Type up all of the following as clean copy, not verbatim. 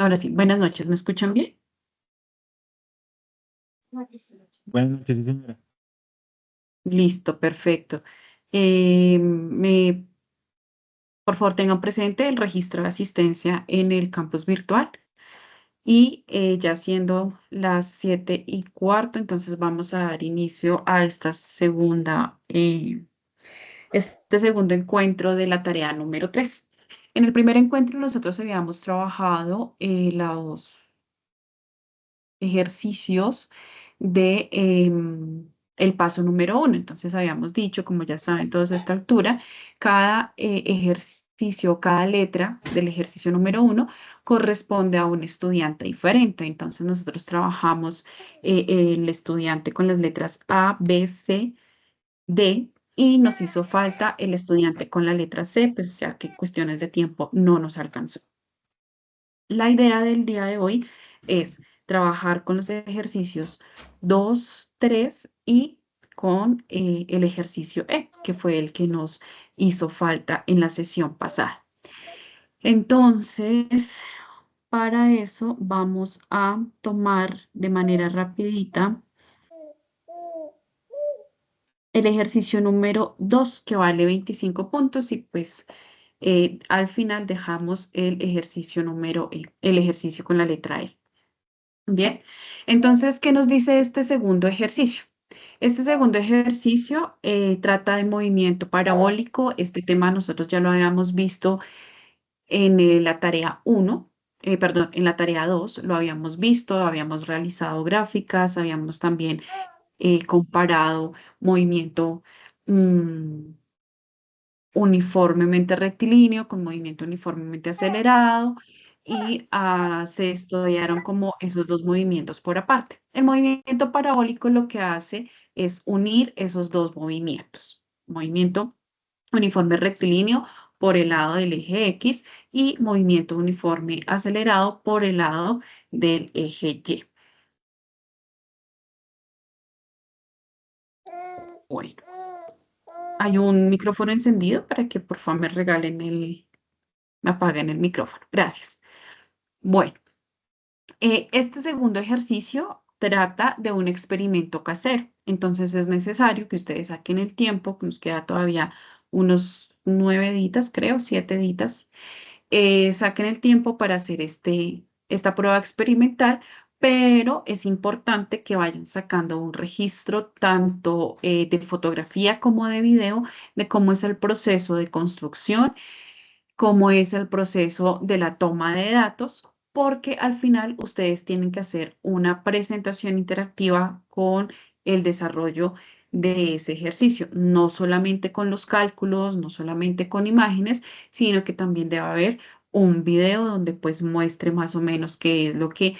Ahora sí, buenas noches, ¿me escuchan bien? Buenas noches, sí, señora. Listo, perfecto. Por favor, tengan presente el registro de asistencia en el campus virtual y ya siendo las 7:15, entonces vamos a dar inicio a este segundo encuentro de la tarea número 3. En el primer encuentro nosotros habíamos trabajado los ejercicios de el paso número 1. Entonces habíamos dicho, como ya saben todos a esta altura, cada ejercicio, cada letra del ejercicio número 1 corresponde a un estudiante diferente. Entonces nosotros trabajamos el estudiante con las letras A, B, C, D. Y nos hizo falta el estudiante con la letra C, pues ya que cuestiones de tiempo no nos alcanzó. La idea del día de hoy es trabajar con los ejercicios 2, 3 y con el ejercicio E, que fue el que nos hizo falta en la sesión pasada. Entonces, para eso vamos a tomar de manera rapidita el ejercicio número 2, que vale 25 puntos, y pues al final dejamos el ejercicio número E, el ejercicio con la letra E. Bien, entonces, ¿qué nos dice este segundo ejercicio? Este segundo ejercicio trata de movimiento parabólico. Este tema nosotros ya lo habíamos visto en la tarea 1, perdón, en la tarea 2 lo habíamos visto, habíamos realizado gráficas, habíamos también comparado movimiento mm, uniformemente rectilíneo con movimiento uniformemente acelerado y se estudiaron como esos dos movimientos por aparte. El movimiento parabólico lo que hace es unir esos dos movimientos. Movimiento uniforme rectilíneo por el lado del eje X y movimiento uniforme acelerado por el lado del eje Y. Bueno, hay un micrófono encendido para que por favor me apaguen el micrófono. Gracias. Bueno, este segundo ejercicio trata de un experimento casero. Entonces es necesario que ustedes saquen el tiempo, que nos queda todavía unos 9 días, creo, 7 días. Saquen el tiempo para hacer esta prueba experimental, pero es importante que vayan sacando un registro tanto de fotografía como de video de cómo es el proceso de construcción, cómo es el proceso de la toma de datos, porque al final ustedes tienen que hacer una presentación interactiva con el desarrollo de ese ejercicio, no solamente con los cálculos, no solamente con imágenes, sino que también debe haber un video donde pues muestre más o menos qué es lo que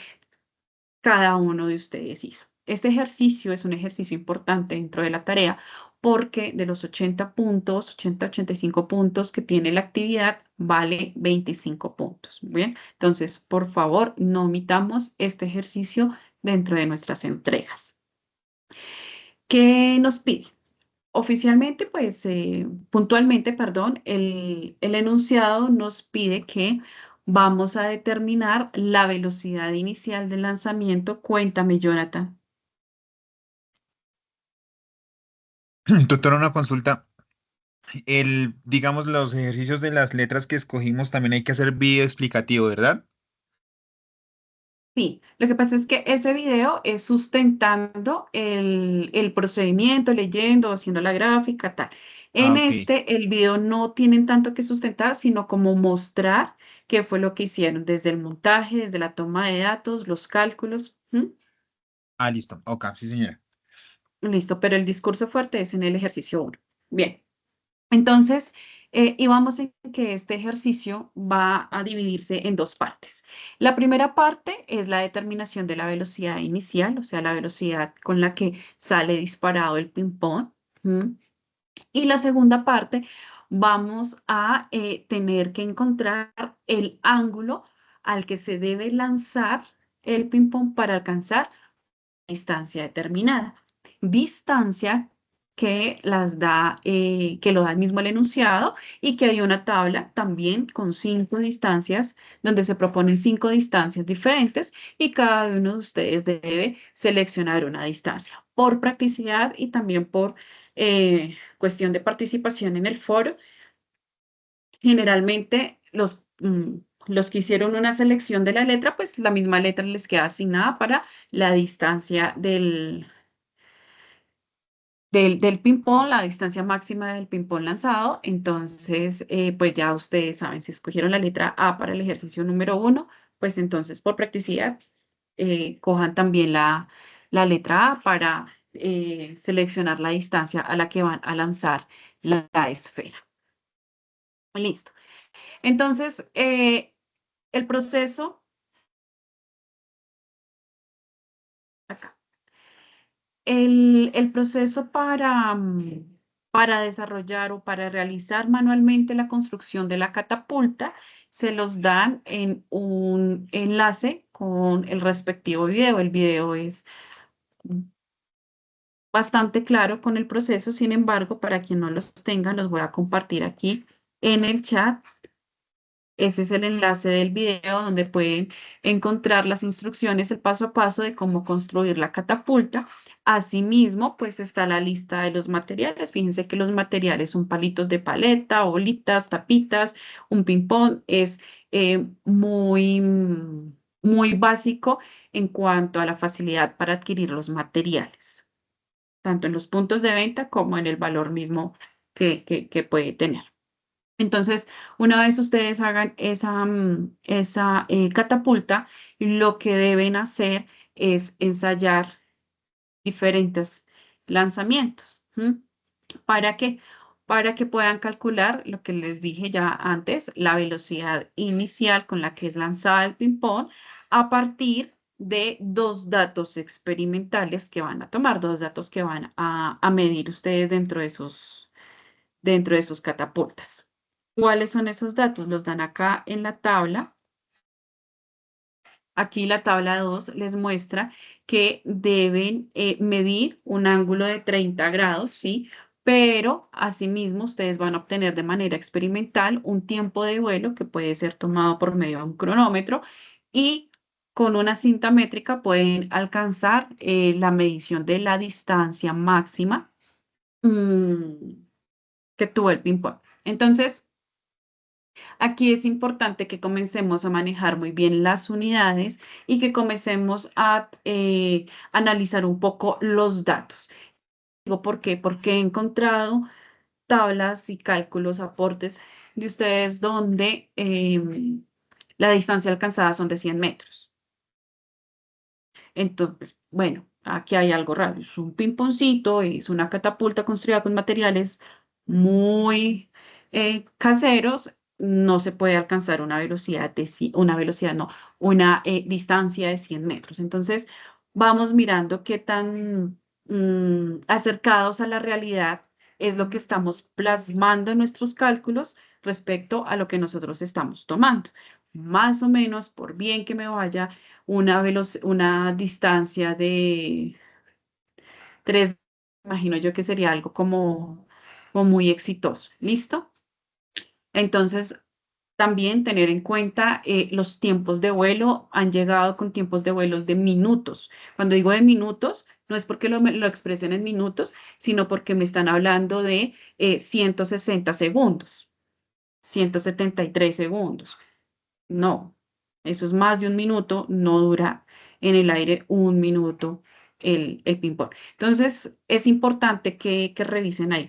cada uno de ustedes hizo. Este ejercicio es un ejercicio importante dentro de la tarea porque de los 80 puntos, 85 puntos que tiene la actividad, vale 25 puntos. Bien, entonces, por favor, no omitamos este ejercicio dentro de nuestras entregas. ¿Qué nos pide? Oficialmente, pues, puntualmente, perdón, el enunciado nos pide que vamos a determinar la velocidad inicial del lanzamiento. Cuéntame, Jonathan. Doctora, una consulta. Digamos, los ejercicios de las letras que escogimos también hay que hacer video explicativo, ¿verdad? Sí, lo que pasa es que ese video es sustentando el procedimiento, leyendo, haciendo la gráfica, tal. Ah, En ok. el video no tienen tanto que sustentar, sino como mostrar qué fue lo que hicieron desde el montaje, desde la toma de datos, los cálculos. ¿M? Ah, listo. Ok, sí, señora. Listo, pero el discurso fuerte es en el ejercicio 1. Bien. Entonces, íbamos en que este ejercicio va a dividirse en dos partes. La primera parte es la determinación de la velocidad inicial, o sea, la velocidad con la que sale disparado el ping-pong. ¿M? Y la segunda parte, vamos a tener que encontrar el ángulo al que se debe lanzar el ping-pong para alcanzar distancia determinada. Distancia que las da, que lo da mismo el enunciado y que hay una tabla también con 5 distancias, donde se proponen 5 distancias diferentes y cada uno de ustedes debe seleccionar una distancia por practicidad y también por cuestión de participación en el foro. Generalmente los que hicieron una selección de la letra, pues la misma letra les queda asignada para la distancia del ping-pong, la distancia máxima del ping-pong lanzado. Entonces, pues ya ustedes saben, si escogieron la letra A para el ejercicio número 1, pues entonces por practicidad, cojan también la letra A para seleccionar la distancia a la que van a lanzar la esfera. Listo. Entonces, el proceso, acá, el proceso para desarrollar o para realizar manualmente la construcción de la catapulta se los dan en un enlace con el respectivo video. El video es bastante claro con el proceso, sin embargo, para quien no los tenga, los voy a compartir aquí en el chat. Ese es el enlace del video donde pueden encontrar las instrucciones, el paso a paso de cómo construir la catapulta. Asimismo, pues está la lista de los materiales. Fíjense que los materiales son palitos de paleta, bolitas, tapitas, un ping-pong. Es muy básico en cuanto a la facilidad para adquirir los materiales, tanto en los puntos de venta como en el valor mismo que puede tener. Entonces, una vez ustedes hagan esa catapulta, lo que deben hacer es ensayar diferentes lanzamientos. ¿M? ¿Para qué? Para que puedan calcular lo que les dije ya antes, la velocidad inicial con la que es lanzada el ping-pong a partir de 2 datos experimentales que van a tomar, 2 datos que van a medir ustedes dentro de sus catapultas. ¿Cuáles son esos datos? Los dan acá en la tabla. Aquí la tabla 2 les muestra que deben medir un ángulo de 30 grados, ¿sí? Pero asimismo ustedes van a obtener de manera experimental un tiempo de vuelo que puede ser tomado por medio de un cronómetro y con una cinta métrica pueden alcanzar la medición de la distancia máxima que tuvo el ping-pong. Entonces, aquí es importante que comencemos a manejar muy bien las unidades y que comencemos a analizar un poco los datos. Digo, ¿por qué? Porque he encontrado tablas y cálculos, aportes de ustedes donde la distancia alcanzada son de 100 metros. Entonces, bueno, aquí hay algo raro. Es un pimponcito, es una catapulta construida con materiales muy caseros. No se puede alcanzar una velocidad una velocidad, no, una distancia de 100 metros. Entonces, vamos mirando qué tan acercados a la realidad es lo que estamos plasmando en nuestros cálculos respecto a lo que nosotros estamos tomando. Más o menos, por bien que me vaya, una distancia de 3, imagino yo que sería algo como muy exitoso. ¿Listo? Entonces, también tener en cuenta los tiempos de vuelo. Han llegado con tiempos de vuelos de minutos. Cuando digo de minutos, no es porque lo expresen en minutos, sino porque me están hablando de 160 segundos, 173 segundos. No, eso es más de un minuto, no dura en el aire un minuto el ping-pong. Entonces, es importante que revisen ahí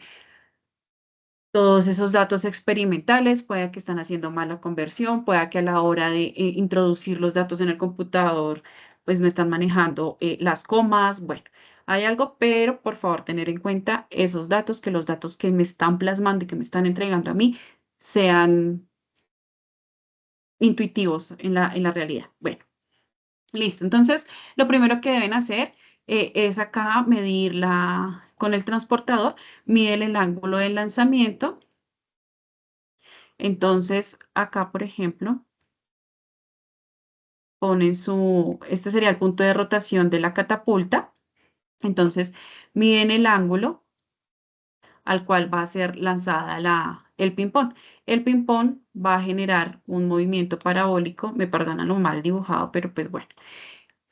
todos esos datos experimentales. Puede que están haciendo mala conversión, puede que a la hora de introducir los datos en el computador, pues no están manejando las comas. Bueno, hay algo, pero por favor tener en cuenta esos datos, que los datos que me están plasmando y que me están entregando a mí sean intuitivos en la realidad. Bueno, listo. Entonces, lo primero que deben hacer es acá medir con el transportador, miden el ángulo del lanzamiento. Entonces, acá, por ejemplo, ponen este sería el punto de rotación de la catapulta. Entonces, miden el ángulo al cual va a ser lanzada el ping-pong. El ping-pong va a generar un movimiento parabólico, me perdonan lo mal dibujado, pero pues bueno,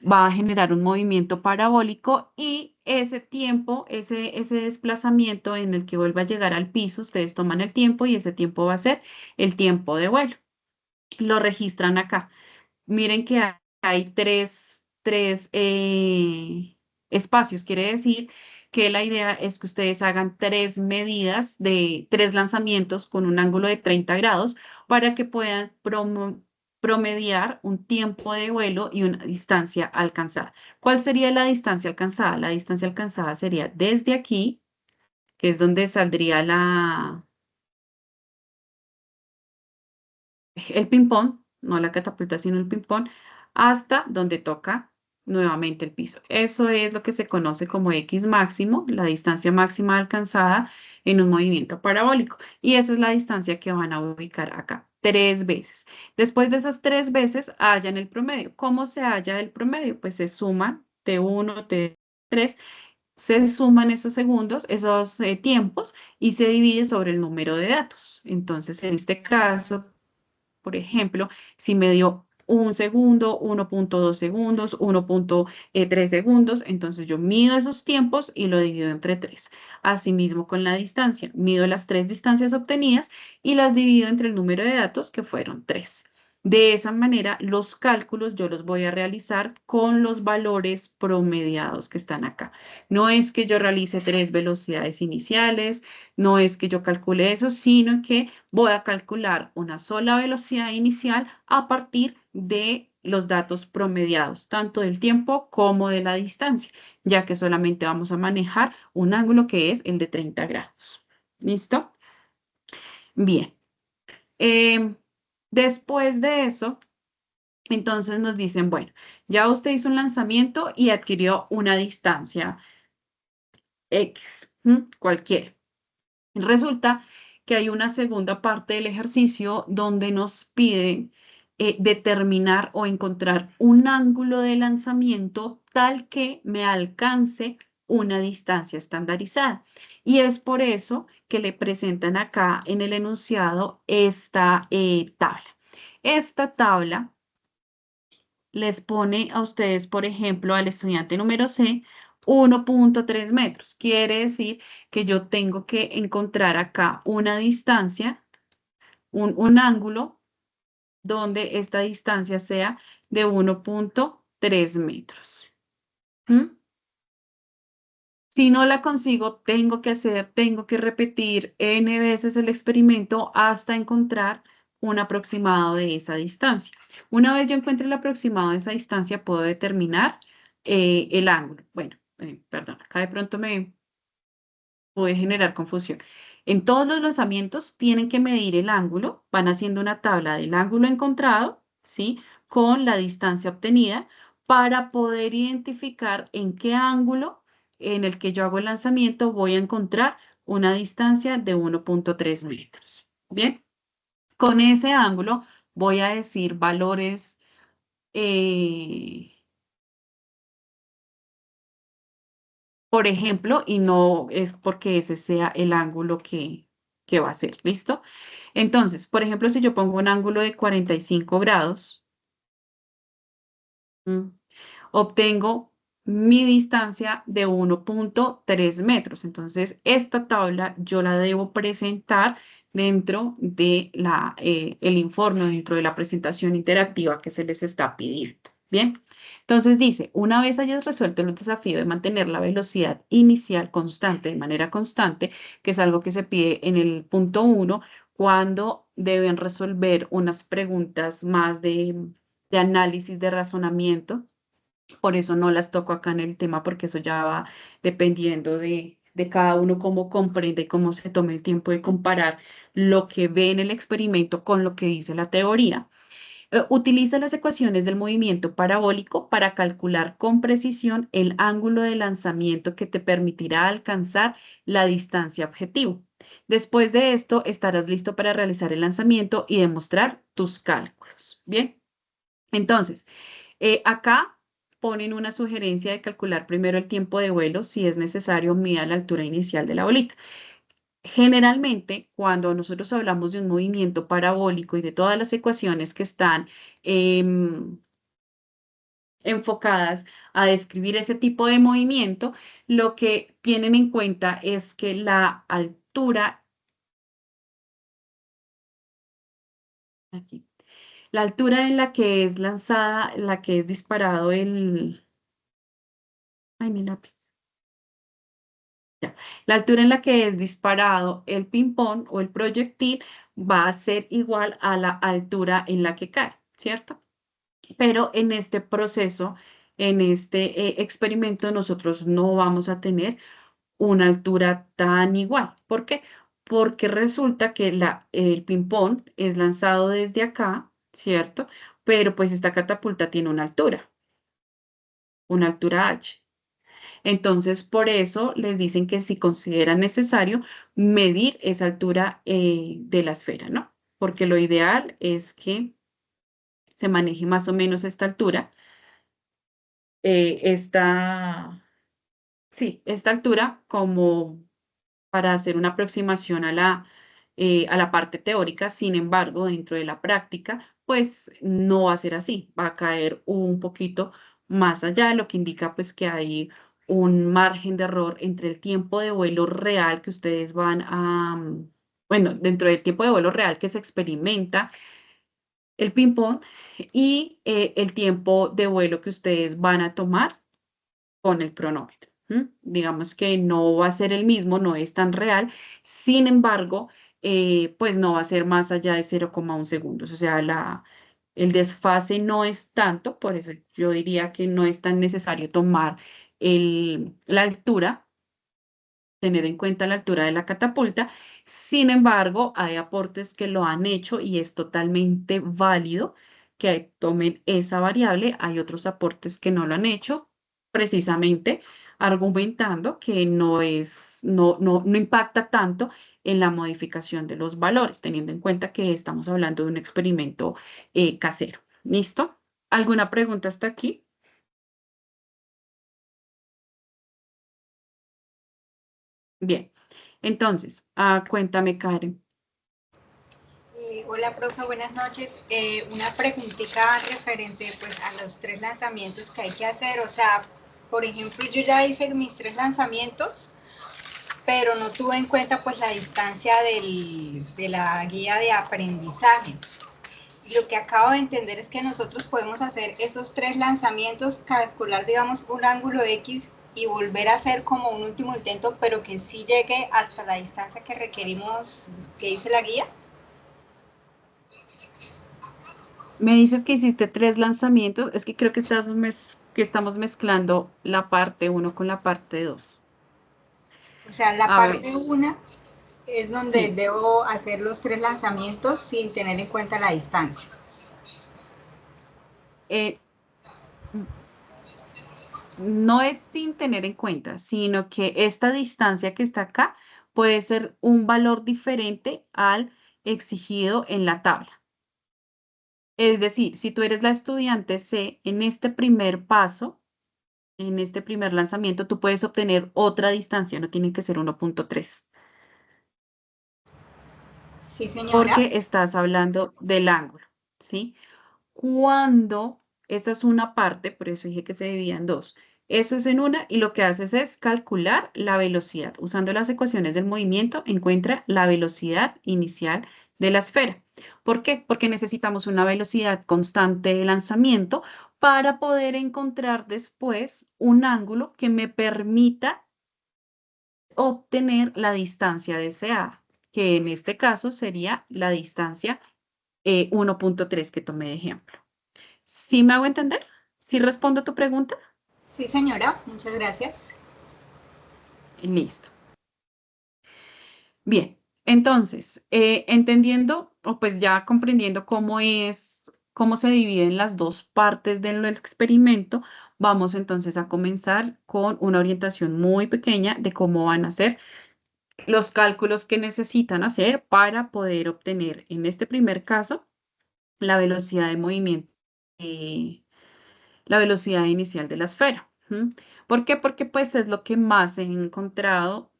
va a generar un movimiento parabólico y ese tiempo, ese desplazamiento en el que vuelva a llegar al piso, ustedes toman el tiempo y ese tiempo va a ser el tiempo de vuelo. Lo registran acá. Miren que hay tres espacios. Quiere decir que la idea es que ustedes hagan tres medidas de tres lanzamientos con un ángulo de 30 grados para que puedan promediar un tiempo de vuelo y una distancia alcanzada. ¿Cuál sería la distancia alcanzada? La distancia alcanzada sería desde aquí, que es donde saldría el ping-pong, no la catapulta, sino el ping-pong, hasta donde toca nuevamente el piso. Eso es lo que se conoce como X máximo, la distancia máxima alcanzada en un movimiento parabólico. Y esa es la distancia que van a ubicar acá, tres veces. Después de esas tres veces, hallan el promedio. ¿Cómo se halla el promedio? Pues se suman T1, T3, se suman esos segundos, esos tiempos, y se divide sobre el número de datos. Entonces, en este caso, por ejemplo, si me dio un segundo, 1.2 segundos, 1.3 segundos, entonces yo mido esos tiempos y lo divido entre 3. Asimismo con la distancia, mido las tres distancias obtenidas y las divido entre el número de datos que fueron 3. De esa manera, los cálculos yo los voy a realizar con los valores promediados que están acá. No es que yo realice tres velocidades iniciales, no es que yo calcule eso, sino que voy a calcular una sola velocidad inicial a partir de los datos promediados, tanto del tiempo como de la distancia, ya que solamente vamos a manejar un ángulo que es el de 30 grados. ¿Listo? Bien. Em, Después de eso, entonces nos dicen, bueno, ya usted hizo un lanzamiento y adquirió una distancia X, cualquiera. Resulta que hay una segunda parte del ejercicio donde nos piden determinar o encontrar un ángulo de lanzamiento tal que me alcance una distancia estandarizada. Y es por eso que le presentan acá en el enunciado esta tabla. Esta tabla les pone a ustedes, por ejemplo, al estudiante número C, 1.3 metros. Quiere decir que yo tengo que encontrar acá una distancia, un ángulo donde esta distancia sea de 1.3 metros. ¿Mm? Si no la consigo, tengo que repetir n veces el experimento hasta encontrar un aproximado de esa distancia. Una vez yo encuentre el aproximado de esa distancia, puedo determinar el ángulo. Bueno, perdón, acá de pronto me puede generar confusión. En todos los lanzamientos tienen que medir el ángulo, van haciendo una tabla del ángulo encontrado, ¿sí? Con la distancia obtenida para poder identificar en qué ángulo en el que yo hago el lanzamiento voy a encontrar una distancia de 1.3 metros. Bien, con ese ángulo voy a decir valores eh, por ejemplo, y no es porque ese sea el ángulo que va a ser, ¿listo? Entonces, por ejemplo, si yo pongo un ángulo de 45 grados, ¿m? Obtengo mi distancia de 1.3 metros. Entonces, esta tabla yo la debo presentar dentro de el informe, dentro de la presentación interactiva que se les está pidiendo. Bien, entonces dice, una vez hayas resuelto el desafío de mantener la velocidad inicial constante, de manera constante, que es algo que se pide en el punto 1, cuando deben resolver unas preguntas más de análisis, de razonamiento. Por eso no las toco acá en el tema, porque eso ya va dependiendo de cada uno cómo comprende y cómo se tome el tiempo de comparar lo que ve en el experimento con lo que dice la teoría. Utiliza las ecuaciones del movimiento parabólico para calcular con precisión el ángulo de lanzamiento que te permitirá alcanzar la distancia objetivo. Después de esto, estarás listo para realizar el lanzamiento y demostrar tus cálculos. Bien, entonces, acá ponen una sugerencia de calcular primero el tiempo de vuelo, si es necesario, mida la altura inicial de la bolita. Generalmente, cuando nosotros hablamos de un movimiento parabólico y de todas las ecuaciones que están enfocadas a describir ese tipo de movimiento, lo que tienen en cuenta es que la altura, aquí, la altura en la que es lanzada, en la que es disparado ay, mi lápiz. Ya. La altura en la que es disparado el ping-pong o el proyectil va a ser igual a la altura en la que cae, ¿cierto? Pero en este proceso, en este experimento, nosotros no vamos a tener una altura tan igual. ¿Por qué? Porque resulta que el ping-pong es lanzado desde acá, ¿cierto? Pero pues esta catapulta tiene una altura h. Entonces, por eso les dicen que si consideran necesario medir esa altura de la esfera, ¿no? Porque lo ideal es que se maneje más o menos esta altura, esta, sí, esta altura como para hacer una aproximación a la parte teórica. Sin embargo, dentro de la práctica, pues no va a ser así, va a caer un poquito más allá, lo que indica pues que hay un margen de error entre el tiempo de vuelo real que ustedes van a, bueno, dentro del tiempo de vuelo real que se experimenta el ping-pong y el tiempo de vuelo que ustedes van a tomar con el cronómetro. Digamos que no va a ser el mismo, no es tan real. Sin embargo, pues no va a ser más allá de 0,1 segundos. O sea, el desfase no es tanto, por eso yo diría que no es tan necesario tomar la altura, tener en cuenta la altura de la catapulta. Sin embargo, hay aportes que lo han hecho y es totalmente válido que tomen esa variable. Hay otros aportes que no lo han hecho, precisamente argumentando que no impacta tanto en la modificación de los valores, teniendo en cuenta que estamos hablando de un experimento casero. ¿Listo? ¿Alguna pregunta hasta aquí? Bien. Entonces, cuéntame, Karen. Hola, profe, buenas noches. Una preguntita referente pues a los 3 lanzamientos que hay que hacer. O sea, por ejemplo, yo ya hice mis 3 lanzamientos, pero no tuve en cuenta pues la distancia de la guía de aprendizaje. Y lo que acabo de entender es que nosotros podemos hacer esos 3 lanzamientos, calcular, digamos, un ángulo X y volver a hacer como un último intento, pero que sí llegue hasta la distancia que requerimos, que dice la guía. Me dices que hiciste 3 lanzamientos, es que creo que estamos mezclando la parte uno con la parte 2. O sea, la A ver, parte 1 es donde sí, debo hacer los 3 lanzamientos sin tener en cuenta la distancia. eh, n- no es sin tener en cuenta, sino que esta distancia que está acá puede ser un valor diferente al exigido en la tabla. Es decir, si tú eres la estudiante C, en este primer paso, en este primer lanzamiento, tú puedes obtener otra distancia, no tiene que ser 1,3. Sí, señora. Porque estás hablando del ángulo, ¿sí? Cuando, esta es una parte, por eso dije que se dividía en dos. Eso es en una y lo que haces es calcular la velocidad. Usando las ecuaciones del movimiento, encuentra la velocidad inicial de la esfera. ¿Por qué? Porque necesitamos una velocidad constante de lanzamiento para poder encontrar después un ángulo que me permita obtener la distancia deseada, que en este caso sería la distancia 1,3 que tomé de ejemplo. ¿Sí me hago entender? ¿Sí respondo a tu pregunta? Sí, señora. Muchas gracias. Listo. Bien, entonces, entendiendo o pues ya comprendiendo cómo se dividen las dos partes del experimento, vamos entonces a comenzar con una orientación muy pequeña de cómo van a ser los cálculos que necesitan hacer para poder obtener, en este primer caso, la velocidad de movimiento, eh, la velocidad inicial de la esfera. ¿Por qué? Porque pues es lo que más he encontrado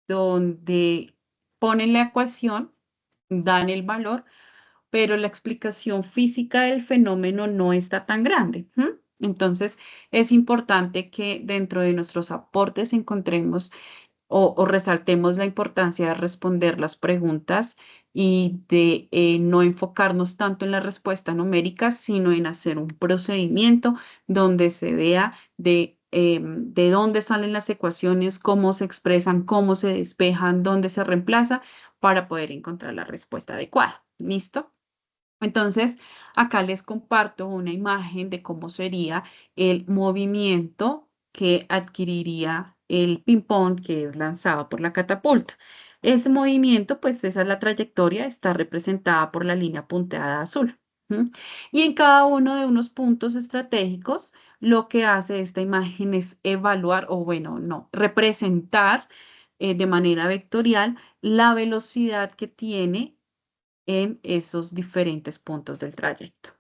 donde ponen la ecuación, dan el valor, pero la explicación física del fenómeno no está tan grande. Entonces, es importante que dentro de nuestros aportes encontremos o resaltemos la importancia de responder las preguntas y de no enfocarnos tanto en la respuesta numérica, sino en hacer un procedimiento donde se vea de dónde salen las ecuaciones, cómo se expresan, cómo se despejan, dónde se reemplaza para poder encontrar la respuesta adecuada. ¿Listo? Entonces, acá les comparto una imagen de cómo sería el movimiento que adquiriría el ping-pong que es lanzado por la catapulta. Ese movimiento, pues esa es la trayectoria, está representada por la línea punteada azul. Y en cada uno de unos puntos estratégicos, lo que hace esta imagen es evaluar, o bueno, no, representar de manera vectorial la velocidad que tiene en esos diferentes puntos del trayecto.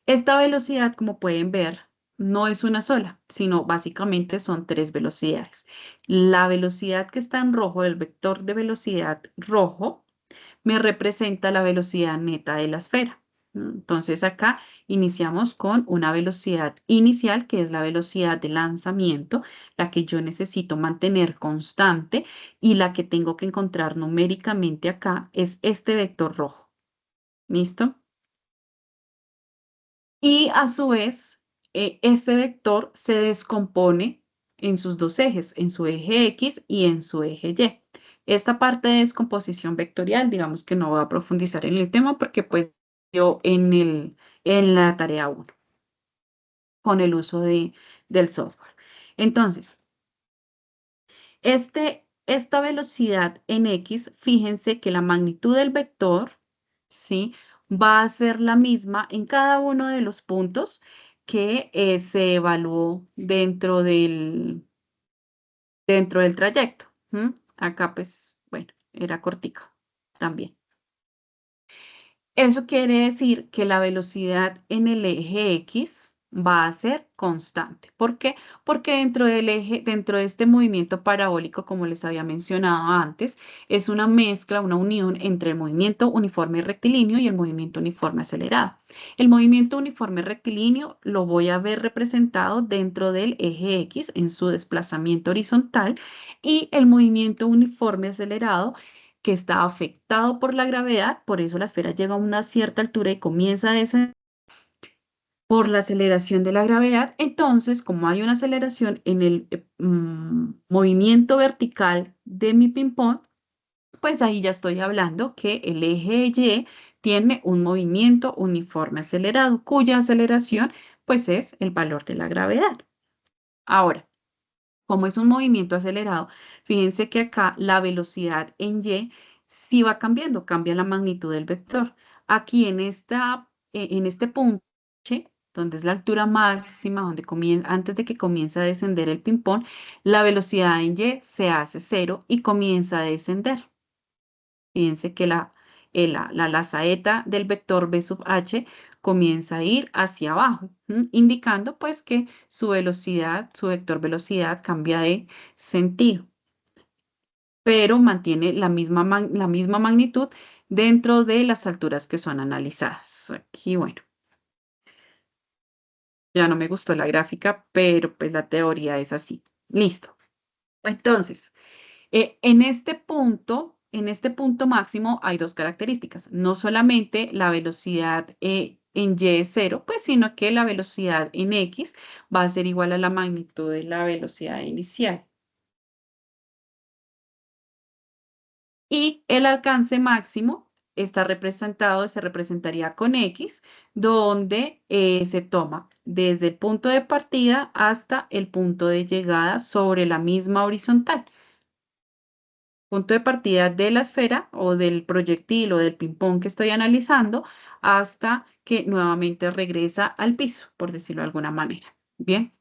Esta velocidad, como pueden ver, no es una sola, sino básicamente son tres velocidades. La velocidad que está en rojo, el vector de velocidad rojo, me representa la velocidad neta de la esfera. Entonces acá iniciamos con una velocidad inicial, que es la velocidad de lanzamiento, la que yo necesito mantener constante y la que tengo que encontrar numéricamente acá es este vector rojo. ¿Listo? Y a su vez, este vector se descompone en sus dos ejes, en su eje X y en su eje Y. Esta parte de descomposición vectorial, digamos que no voy a profundizar en el tema porque pues yo en la tarea 1 con el uso del software. Entonces, esta velocidad en X, fíjense que la magnitud del vector, ¿sí? Va a ser la misma en cada uno de los puntos que se evaluó dentro del trayecto. Acá, pues, bueno, era cortico también. Eso quiere decir que la velocidad en el eje X va a ser constante. ¿Por qué? Porque dentro de este movimiento parabólico, como les había mencionado antes, es una mezcla, una unión entre el movimiento uniforme rectilíneo y el movimiento uniforme acelerado. El movimiento uniforme rectilíneo lo voy a ver representado dentro del eje X en su desplazamiento horizontal y el movimiento uniforme acelerado que está afectado por la gravedad, por eso la esfera llega a una cierta altura y comienza a descender por la aceleración de la gravedad. Entonces, como hay una aceleración en el movimiento vertical de mi ping-pong, pues ahí ya estoy hablando que el eje Y tiene un movimiento uniforme acelerado, cuya aceleración pues es el valor de la gravedad. Ahora, como es un movimiento acelerado, fíjense que acá la velocidad en Y sí va cambiando, cambia la magnitud del vector. Aquí en este punto, donde es la altura máxima, antes de que comience a descender el ping-pong, la velocidad en Y se hace 0 y comienza a descender. Fíjense que la saeta del vector B sub h comienza a ir hacia abajo, indicando pues que su velocidad, su vector velocidad cambia de sentido, pero mantiene la misma magnitud dentro de las alturas que son analizadas. Aquí, bueno, ya no me gustó la gráfica, pero pues la teoría es así. Listo. Entonces, en este punto máximo hay dos características. No solamente la velocidad en Y es 0, pues, sino que la velocidad en X va a ser igual a la magnitud de la velocidad inicial. Y el alcance máximo se representaría con X, donde se toma desde el punto de partida hasta el punto de llegada sobre la misma horizontal. Punto de partida de la esfera o del proyectil o del ping-pong que estoy analizando hasta que nuevamente regresa al piso, por decirlo de alguna manera. Bien,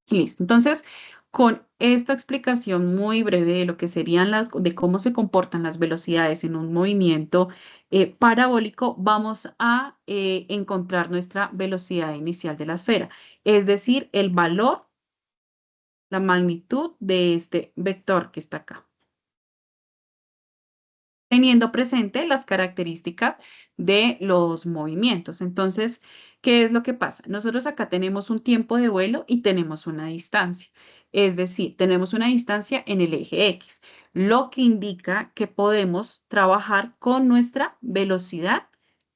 y listo. Entonces, con esta explicación muy breve de lo que serían de cómo se comportan las velocidades en un movimiento parabólico, vamos a encontrar nuestra velocidad inicial de la esfera, es decir, el valor, la magnitud de este vector que está acá. teniendo presente las características de los movimientos. Entonces, ¿qué es lo que pasa? Nosotros acá tenemos un tiempo de vuelo y tenemos una distancia. Es decir, tenemos una distancia en el eje X, lo que indica que podemos trabajar con nuestra velocidad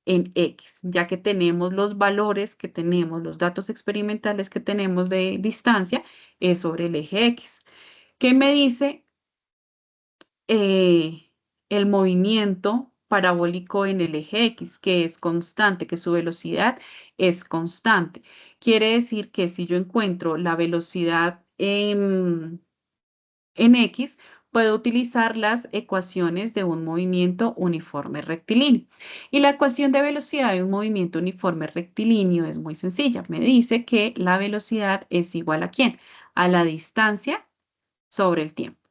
en X, ya que tenemos los valores que tenemos, los datos experimentales que tenemos de distancia, es sobre el eje X. ¿Qué me dice el movimiento parabólico en el eje X? Que es constante, que su velocidad es constante. Quiere decir que si yo encuentro la velocidad en X, puedo utilizar las ecuaciones de un movimiento uniforme rectilíneo. Y la ecuación de velocidad de un movimiento uniforme rectilíneo es muy sencilla. Me dice que la velocidad es igual ¿a quién? A la distancia sobre el tiempo.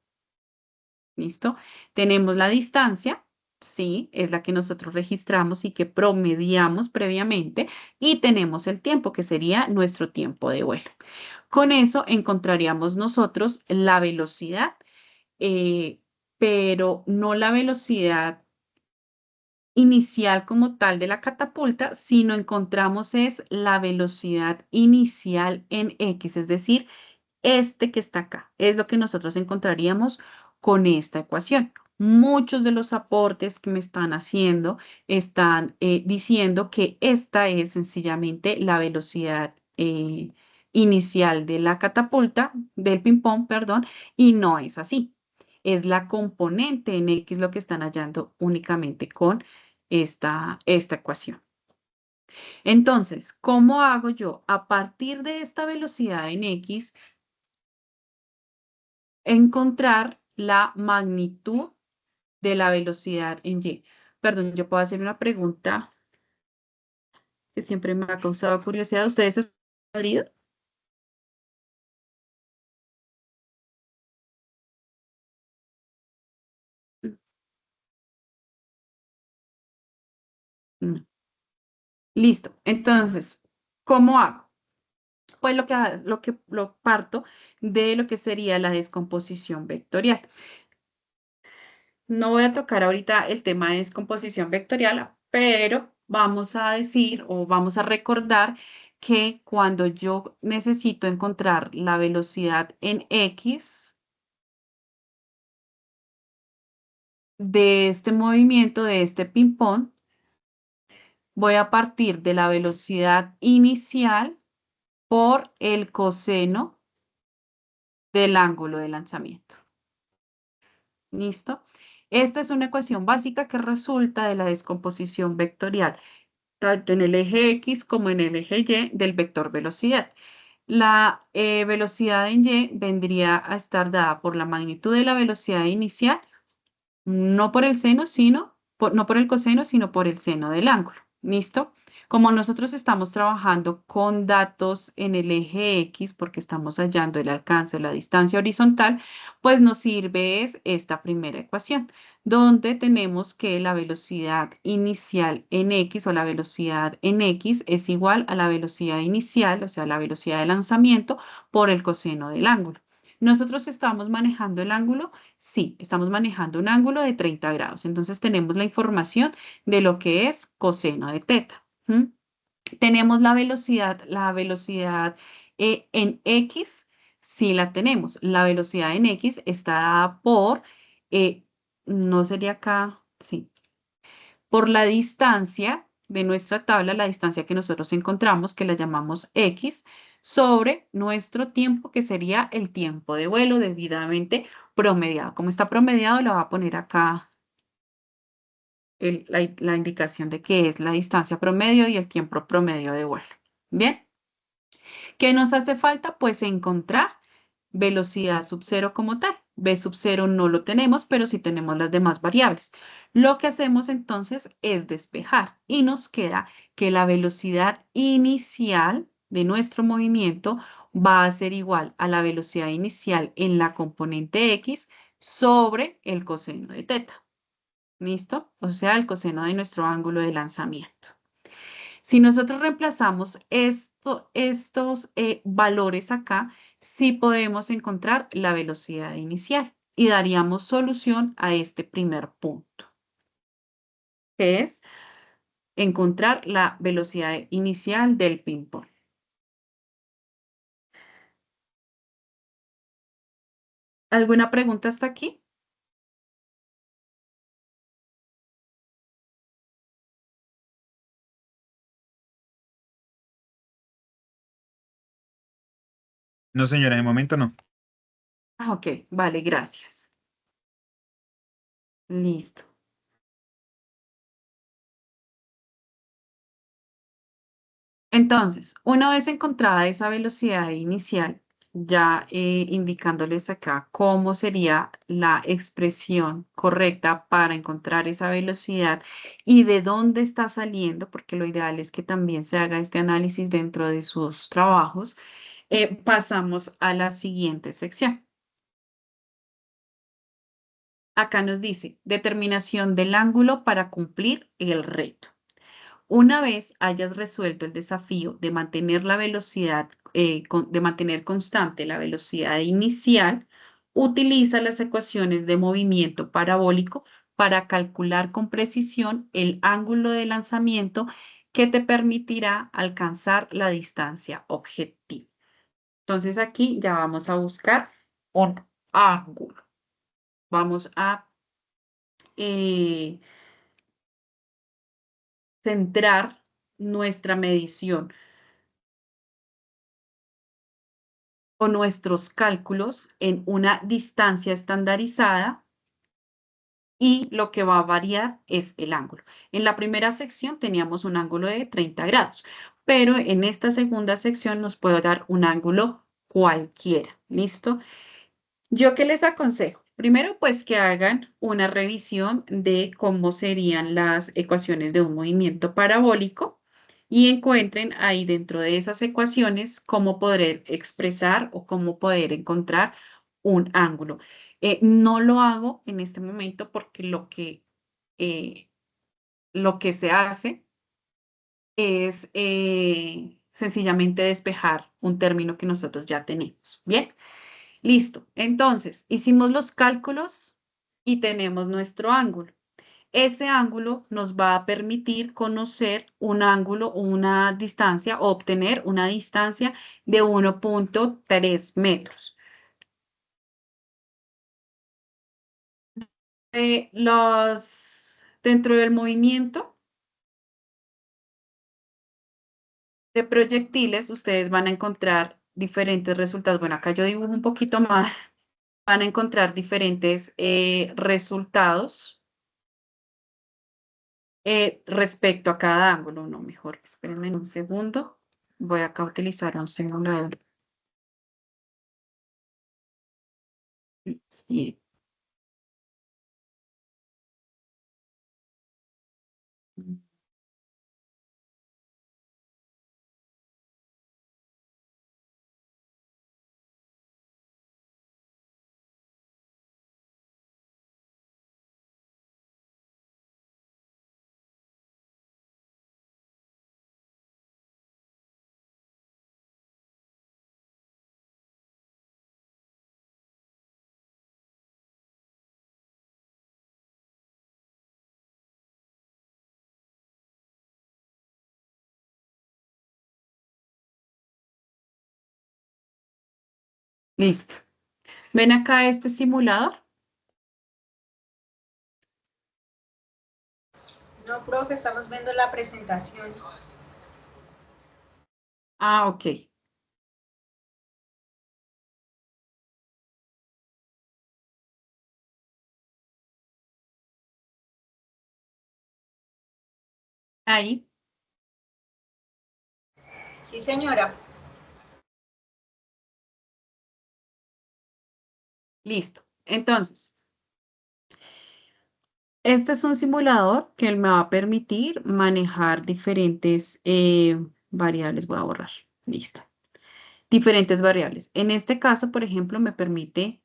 ¿Listo? Tenemos la distancia, sí, es la que nosotros registramos y que promediamos previamente, y tenemos el tiempo, que sería nuestro tiempo de vuelo. Con eso encontraríamos nosotros la velocidad, pero no la velocidad inicial como tal de la catapulta, sino encontramos es la velocidad inicial en X, es decir, este que está acá. Es lo que nosotros encontraríamos con esta ecuación. Muchos de los aportes que me están haciendo están diciendo que esta es sencillamente la velocidad inicial de la catapulta, del ping-pong, perdón, y no es así. Es la componente en X lo que están hallando únicamente con esta ecuación. Entonces, ¿cómo hago yo? A partir de esta velocidad en X, encontrar la magnitud de la velocidad en Y. Perdón, yo puedo hacer una pregunta que siempre me ha causado curiosidad. ¿Ustedes están marido? No. Listo. Entonces, ¿cómo hago? Pues lo parto de lo que sería la descomposición vectorial. No voy a tocar ahorita el tema de descomposición vectorial, pero vamos a decir o vamos a recordar que cuando yo necesito encontrar la velocidad en X de este movimiento, de este ping-pong, voy a partir de la velocidad inicial por el coseno del ángulo de lanzamiento. ¿Listo? Esta es una ecuación básica que resulta de la descomposición vectorial, tanto en el eje X como en el eje Y del vector velocidad. La velocidad en Y vendría a estar dada por la magnitud de la velocidad inicial, no por el seno, no por el coseno, sino por el seno del ángulo. ¿Listo? Como nosotros estamos trabajando con datos en el eje X, porque estamos hallando el alcance o la distancia horizontal, pues nos sirve es esta primera ecuación, donde tenemos que la velocidad inicial en X o la velocidad en X es igual a la velocidad inicial, o sea, la velocidad de lanzamiento por el coseno del ángulo. ¿Nosotros estamos manejando el ángulo? Sí, estamos manejando un ángulo de 30 grados. Entonces tenemos la información de lo que es coseno de teta. Tenemos la velocidad en X, sí la tenemos. La velocidad en X está dada por, no sería acá, sí, por la distancia de nuestra tabla, la distancia que nosotros encontramos, que la llamamos X, sobre nuestro tiempo, que sería el tiempo de vuelo debidamente promediado. Como está promediado, le voy a poner acá la indicación de que es la distancia promedio y el tiempo promedio de vuelo. Bien. ¿Qué nos hace falta? Pues encontrar velocidad sub cero como tal. B sub cero no lo tenemos, pero sí tenemos las demás variables. Lo que hacemos entonces es despejar y nos queda que la velocidad inicial de nuestro movimiento va a ser igual a la velocidad inicial en la componente X sobre el coseno de teta. ¿Listo? O sea, el coseno de nuestro ángulo de lanzamiento. Si nosotros reemplazamos estos valores acá, sí podemos encontrar la velocidad inicial y daríamos solución a este primer punto. que es encontrar la velocidad inicial del ping-pong. ¿Alguna pregunta hasta aquí? No, señora, de momento no. Ah, ok, vale, gracias. Listo. Entonces, una vez encontrada esa velocidad inicial, ya indicándoles acá cómo sería la expresión correcta para encontrar esa velocidad y de dónde está saliendo, porque lo ideal es que también se haga este análisis dentro de sus trabajos, pasamos a la siguiente sección. Acá nos dice, determinación del ángulo para cumplir el reto. Una vez hayas resuelto el desafío de mantener la velocidad, de mantener constante la velocidad inicial, utiliza las ecuaciones de movimiento parabólico para calcular con precisión el ángulo de lanzamiento que te permitirá alcanzar la distancia objetiva. Entonces aquí ya vamos a buscar un ángulo. Vamos a centrar nuestra medición o nuestros cálculos en una distancia estandarizada y lo que va a variar es el ángulo. En la primera sección teníamos un ángulo de 30 grados, pero en esta segunda sección nos puede dar un ángulo cualquiera. ¿Listo? ¿Yo qué les aconsejo? Primero, pues que hagan una revisión de cómo serían las ecuaciones de un movimiento parabólico y encuentren ahí dentro de esas ecuaciones cómo poder expresar o cómo poder encontrar un ángulo. No lo hago en este momento porque eh, lo que se hace es sencillamente despejar un término que nosotros ya tenemos. Bien. Listo. Entonces, hicimos los cálculos y tenemos nuestro ángulo. Ese ángulo nos va a permitir conocer un ángulo, una distancia, o obtener una distancia de 1.3 metros. Dentro del movimiento de proyectiles, ustedes van a encontrar diferentes resultados. Bueno, acá yo dibujo un poquito más. Van a encontrar diferentes resultados respecto a cada ángulo. No, mejor, espérenme un segundo. Voy acá a utilizar un simulador. Bien. Listo. ¿Ven acá este simulador? No, profe, estamos viendo la presentación. Ah, ok. Ahí, Sí, señora. listo. Entonces, este es un simulador que me va a permitir manejar diferentes variables. Voy a borrar. Listo. Diferentes variables. En este caso, por ejemplo, me permite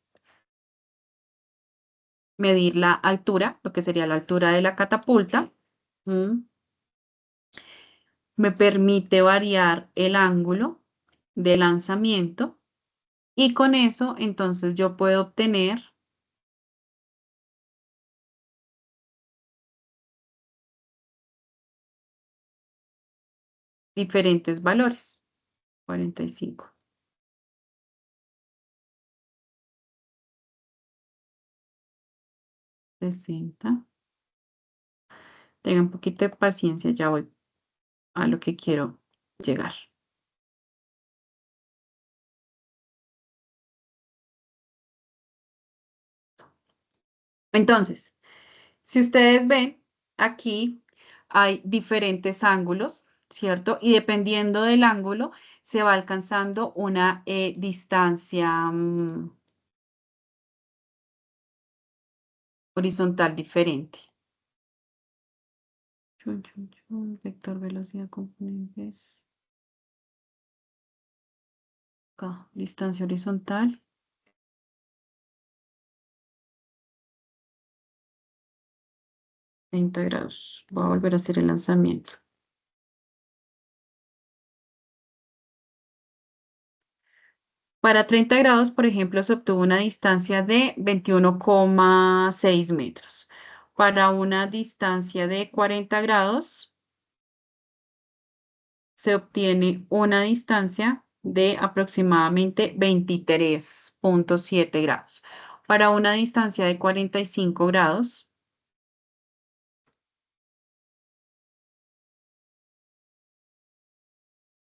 medir la altura, lo que sería la altura de la catapulta. Me permite variar el ángulo de lanzamiento y con eso entonces yo puedo obtener diferentes valores. 45. 60. Tengan un poquito de paciencia, ya voy a lo que quiero llegar. Entonces, si ustedes ven, aquí hay diferentes ángulos, ¿cierto? Y dependiendo del ángulo, se va alcanzando una distancia horizontal diferente. Vector velocidad componentes. Acá, distancia horizontal. 30 grados. Voy a volver a hacer el lanzamiento. Para 30 grados, por ejemplo, se obtuvo una distancia de 21,6 metros. Para una distancia de 40 grados, se obtiene una distancia de aproximadamente 23,7 grados. Para una distancia de 45 grados,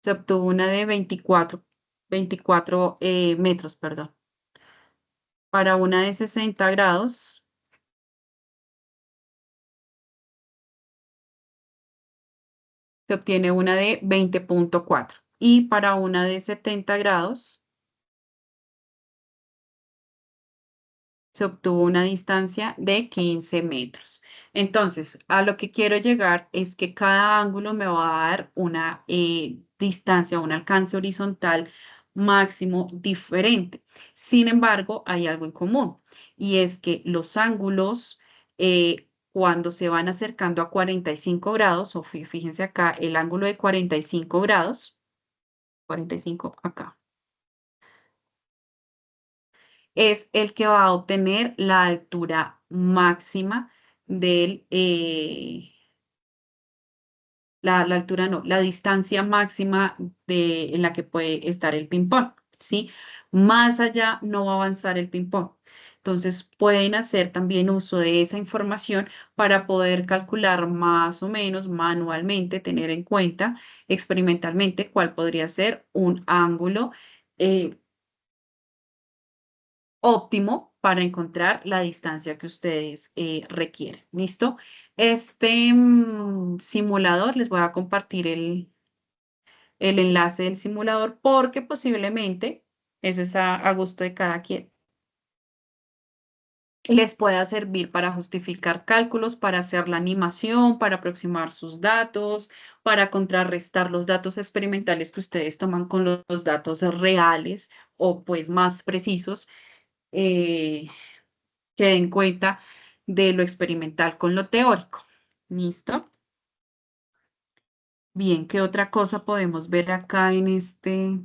se obtuvo una de 24 metros, perdón. Para una de 60 grados, se obtiene una de 20,4. Y para una de 70 grados, se obtuvo una distancia de 15 metros. Entonces, a lo que quiero llegar es que cada ángulo me va a dar una distancia, un alcance horizontal máximo diferente. Sin embargo, hay algo en común y es que los ángulos, cuando se van acercando a 45 grados, o fíjense acá, el ángulo de 45 grados, 45 acá, es el que va a obtener la altura máxima del, la altura no, la distancia máxima en la que puede estar el ping-pong, ¿sí? Más allá no va a avanzar el ping-pong. Entonces pueden hacer también uso de esa información para poder calcular más o menos manualmente, tener en cuenta experimentalmente cuál podría ser un ángulo óptimo para encontrar la distancia que ustedes requieren. ¿Listo? Este simulador, les voy a compartir el enlace del simulador porque posiblemente, eso es a gusto de cada quien, les pueda servir para justificar cálculos, para hacer la animación, para aproximar sus datos, para contrarrestar los datos experimentales que ustedes toman con los datos reales o pues más precisos. eh, que den cuenta de lo experimental con lo teórico. ¿Listo? Bien, ¿qué otra cosa podemos ver acá en este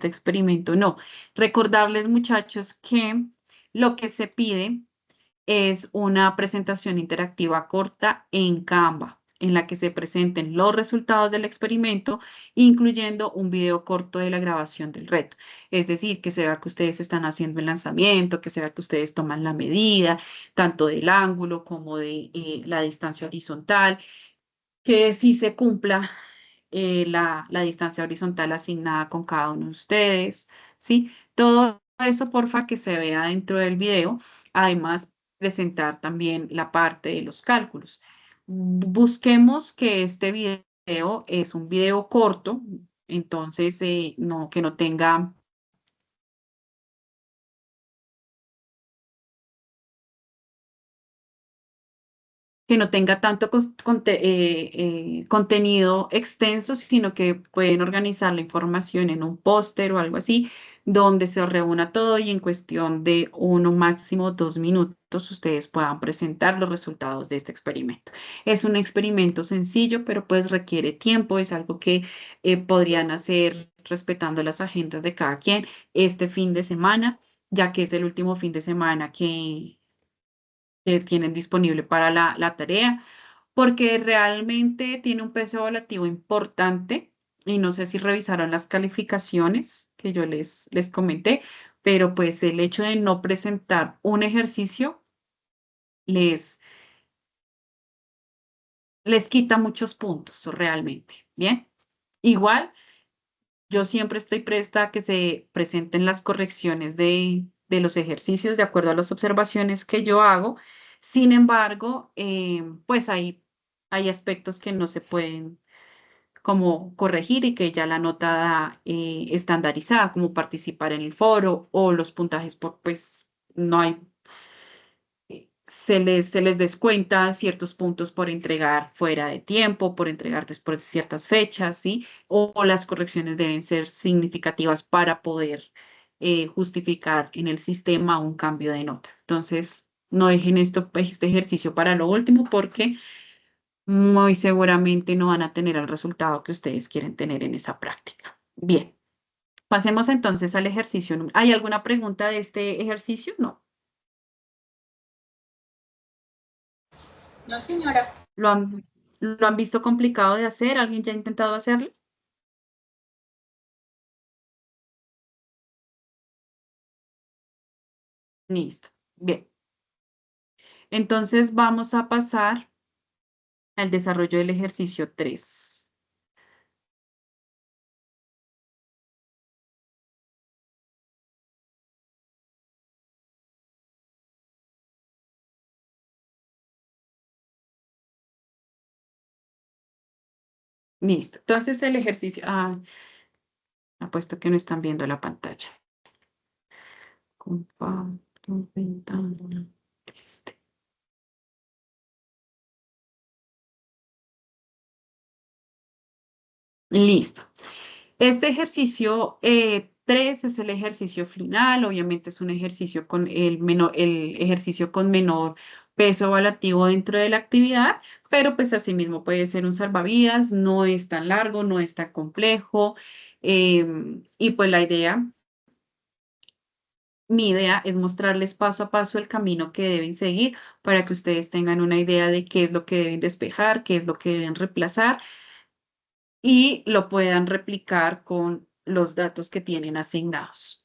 experimento? No, recordarles, muchachos, que lo que se pide es una presentación interactiva corta en Canva, en la que se presenten los resultados del experimento, incluyendo un video corto de la grabación del reto. Es decir, que se vea que ustedes están haciendo el lanzamiento, que se vea que ustedes toman la medida, tanto del ángulo como de la distancia horizontal, que sí se cumpla la distancia horizontal asignada con cada uno de ustedes, ¿sí? Todo eso, porfa, que se vea dentro del video. Además, presentar también la parte de los cálculos. Busquemos que este video es un video corto, entonces que no tenga tanto contenido extenso, sino que pueden organizar la información en un póster o algo así, donde se reúna todo y en cuestión de uno, máximo 2 minutos, ustedes puedan presentar los resultados de este experimento. Es un experimento sencillo, pero pues requiere tiempo, es algo que podrían hacer respetando las agendas de cada quien este fin de semana, ya que es el último fin de semana que tienen disponible para la tarea, porque realmente tiene un peso evaluativo importante y no sé si revisaron las calificaciones que yo les comenté, pero pues el hecho de no presentar un ejercicio les, les quita muchos puntos realmente. Bien, igual yo siempre estoy presta a que se presenten las correcciones de los ejercicios de acuerdo a las observaciones que yo hago. Sin embargo, pues hay aspectos que no se pueden como corregir y que ya la nota da estandarizada, como participar en el foro o los puntajes por, pues no hay, se les descuenta ciertos puntos por entregar fuera de tiempo, por entregar después de ciertas fechas, ¿sí? O las correcciones deben ser significativas para poder justificar en el sistema un cambio de nota. Entonces, no dejen este ejercicio para lo último porque muy seguramente no van a tener el resultado que ustedes quieren tener en esa práctica. Bien, pasemos entonces al ejercicio. ¿Hay alguna pregunta de este ejercicio? No. No, señora. ¿Lo han visto complicado de hacer? ¿Alguien ya ha intentado hacerlo? Listo. Bien. Entonces vamos a pasar al desarrollo del ejercicio 3. Listo. Entonces el ejercicio... apuesto que no están viendo la pantalla. Comparto ventana. Listo. Este ejercicio 3 es el ejercicio final, obviamente es un ejercicio con el ejercicio con menor peso evaluativo dentro de la actividad, pero pues asimismo puede ser un salvavidas, no es tan largo, no es tan complejo, y pues mi idea es mostrarles paso a paso el camino que deben seguir para que ustedes tengan una idea de qué es lo que deben despejar, qué es lo que deben reemplazar y lo puedan replicar con los datos que tienen asignados.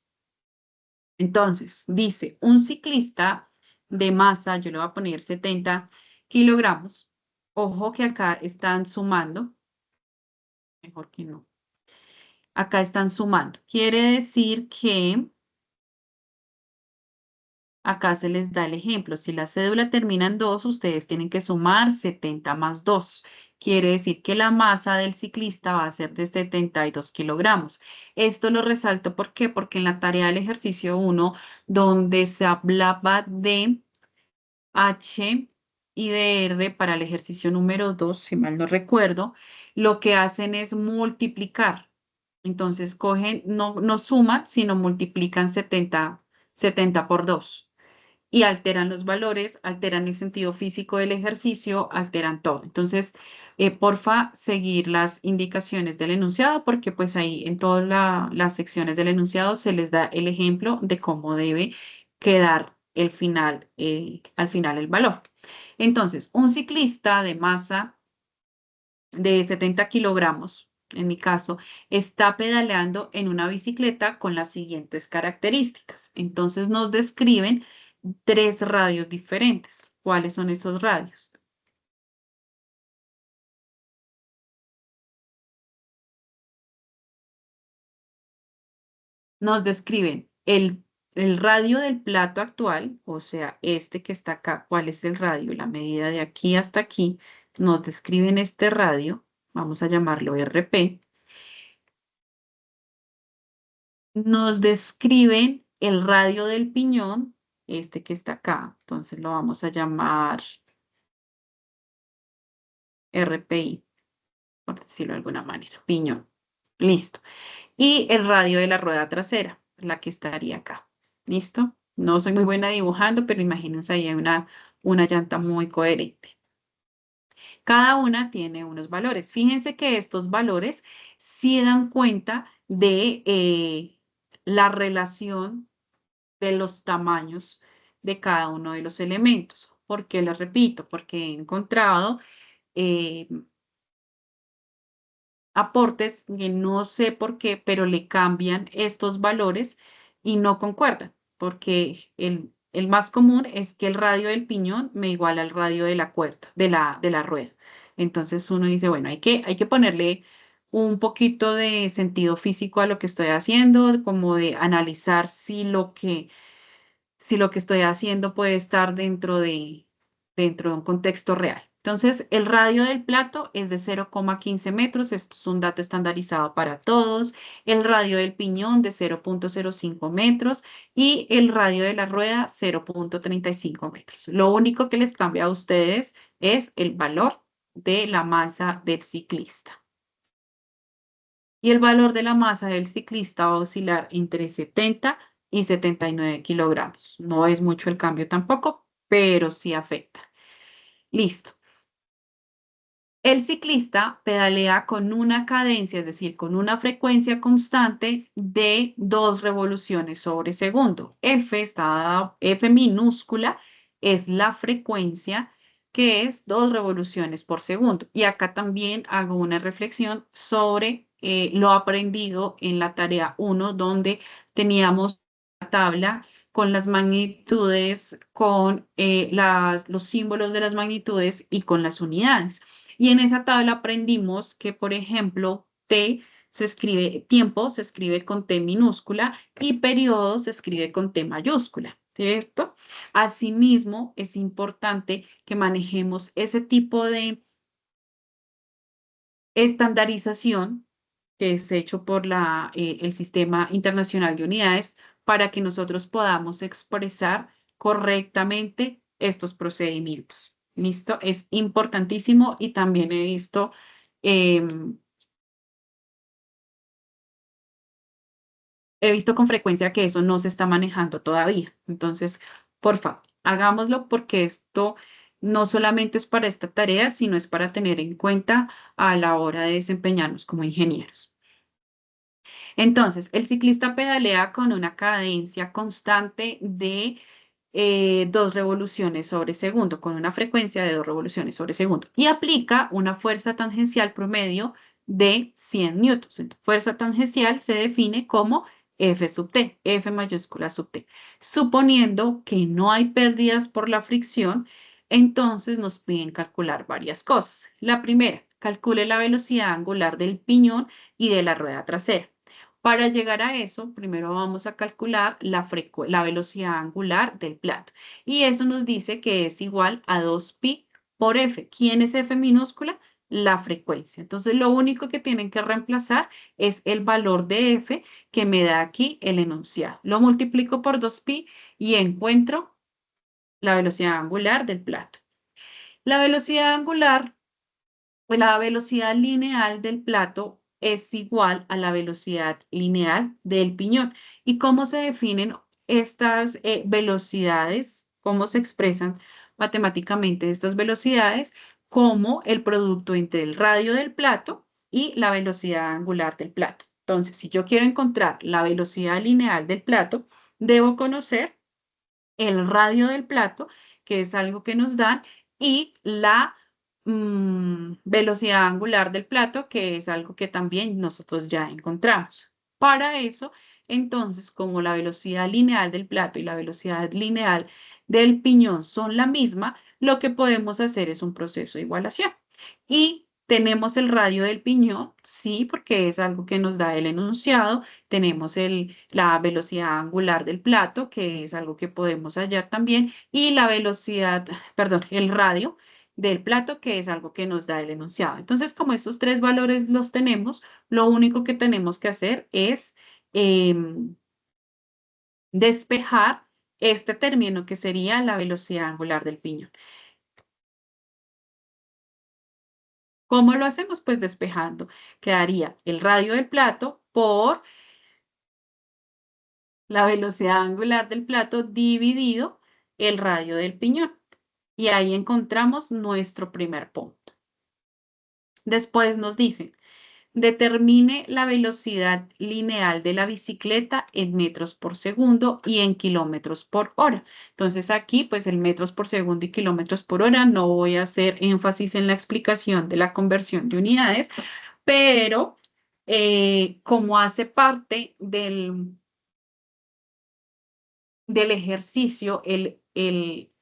Entonces, dice, un ciclista de masa, yo le voy a poner 70 kilogramos. Ojo que acá están sumando. Mejor que no. Acá están sumando. Quiere decir que acá se les da el ejemplo. Si la cédula termina en 2, ustedes tienen que sumar 70 más 2. Quiere decir que la masa del ciclista va a ser de 72 kilogramos. Esto lo resalto, ¿por qué? Porque en la tarea del ejercicio 1, donde se hablaba de H y de R para el ejercicio número 2, si mal no recuerdo, lo que hacen es multiplicar. Entonces, cogen, no suman, sino multiplican 70 por 2 y alteran los valores, alteran el sentido físico del ejercicio, alteran todo. Entonces, porfa, seguir las indicaciones del enunciado, porque pues ahí en todas las secciones del enunciado se les da el ejemplo de cómo debe quedar al final el valor. Entonces, un ciclista de masa de 70 kilogramos, en mi caso, está pedaleando en una bicicleta con las siguientes características. Entonces nos describen 3 radios diferentes. ¿Cuáles son esos radios? Nos describen el radio del plato actual, o sea, este que está acá, ¿cuál es el radio? La medida de aquí hasta aquí. Nos describen este radio, vamos a llamarlo RP. Nos describen el radio del piñón, este que está acá, entonces lo vamos a llamar RPI, por decirlo de alguna manera, piñón. Listo. Y el radio de la rueda trasera, la que estaría acá. ¿Listo? No soy muy buena dibujando, pero imagínense ahí hay una llanta muy coherente. Cada una tiene unos valores. Fíjense que estos valores sí dan cuenta de la relación de los tamaños de cada uno de los elementos. ¿Por qué les repito? Porque he encontrado aportes que no sé por qué, pero le cambian estos valores y no concuerdan, porque el más común es que el radio del piñón me iguala al radio de la cuerda, de la rueda. Entonces uno dice, bueno, hay que ponerle un poquito de sentido físico a lo que estoy haciendo, como de analizar si lo que estoy haciendo puede estar dentro de un contexto real. Entonces, el radio del plato es de 0,15 metros. Esto es un dato estandarizado para todos. El radio del piñón de 0,05 metros y el radio de la rueda 0,35 metros. Lo único que les cambia a ustedes es el valor de la masa del ciclista. Y el valor de la masa del ciclista va a oscilar entre 70 y 79 kilogramos. No es mucho el cambio tampoco, pero sí afecta. Listo. El ciclista pedalea con una cadencia, es decir, con una frecuencia constante de 2 revoluciones sobre segundo. F minúscula es la frecuencia que es 2 revoluciones por segundo. Y acá también hago una reflexión sobre lo aprendido en la tarea 1, donde teníamos una tabla con las magnitudes, con los símbolos de las magnitudes y con las unidades. Y en esa tabla aprendimos que, por ejemplo, tiempo se escribe con T minúscula y periodo se escribe con T mayúscula, ¿cierto? Asimismo, es importante que manejemos ese tipo de estandarización que es hecho por el Sistema Internacional de Unidades para que nosotros podamos expresar correctamente estos procedimientos. ¿Listo? Es importantísimo y también em, he visto con frecuencia que eso no se está manejando todavía. Entonces, por favor, hagámoslo porque esto no solamente es para esta tarea, sino es para tener en cuenta a la hora de desempeñarnos como ingenieros. Entonces, el ciclista pedalea con una cadencia constante de 2 revoluciones sobre segundo, con una frecuencia de 2 revoluciones sobre segundo, y aplica una fuerza tangencial promedio de 100 newtons. Entonces, fuerza tangencial se define como F sub T, F mayúscula sub T. Suponiendo que no hay pérdidas por la fricción, entonces nos piden calcular varias cosas. La primera, calcule la velocidad angular del piñón y de la rueda trasera. Para llegar a eso, primero vamos a calcular la velocidad angular del plato. Y eso nos dice que es igual a 2pi por f. ¿Quién es f minúscula? La frecuencia. Entonces, lo único que tienen que reemplazar es el valor de f que me da aquí el enunciado. Lo multiplico por 2pi y encuentro la velocidad angular del plato. La velocidad angular, pues la velocidad lineal del plato es igual a la velocidad lineal del piñón. ¿Y cómo se definen estas velocidades? ¿Cómo se expresan matemáticamente estas velocidades? Como el producto entre el radio del plato y la velocidad angular del plato. Entonces, si yo quiero encontrar la velocidad lineal del plato, debo conocer el radio del plato, que es algo que nos dan, y la velocidad angular del plato, que es algo que también nosotros ya encontramos. Para eso, entonces, como la velocidad lineal del plato y la velocidad lineal del piñón son la misma, lo que podemos hacer es un proceso de igualación. Y tenemos el radio del piñón, sí, porque es algo que nos da el enunciado. Tenemos la velocidad angular del plato, que es algo que podemos hallar también, y la velocidad, perdón, el radio del plato, que es algo que nos da el enunciado. Entonces, como estos 3 valores los tenemos, lo único que tenemos que hacer es despejar este término que sería la velocidad angular del piñón. ¿Cómo lo hacemos? Pues despejando. Quedaría el radio del plato por la velocidad angular del plato dividido el radio del piñón. Y ahí encontramos nuestro primer punto. Después nos dicen, determine la velocidad lineal de la bicicleta en metros por segundo y en kilómetros por hora. Entonces aquí, pues el metros por segundo y kilómetros por hora, no voy a hacer énfasis en la explicación de la conversión de unidades, pero como hace parte del ejercicio, el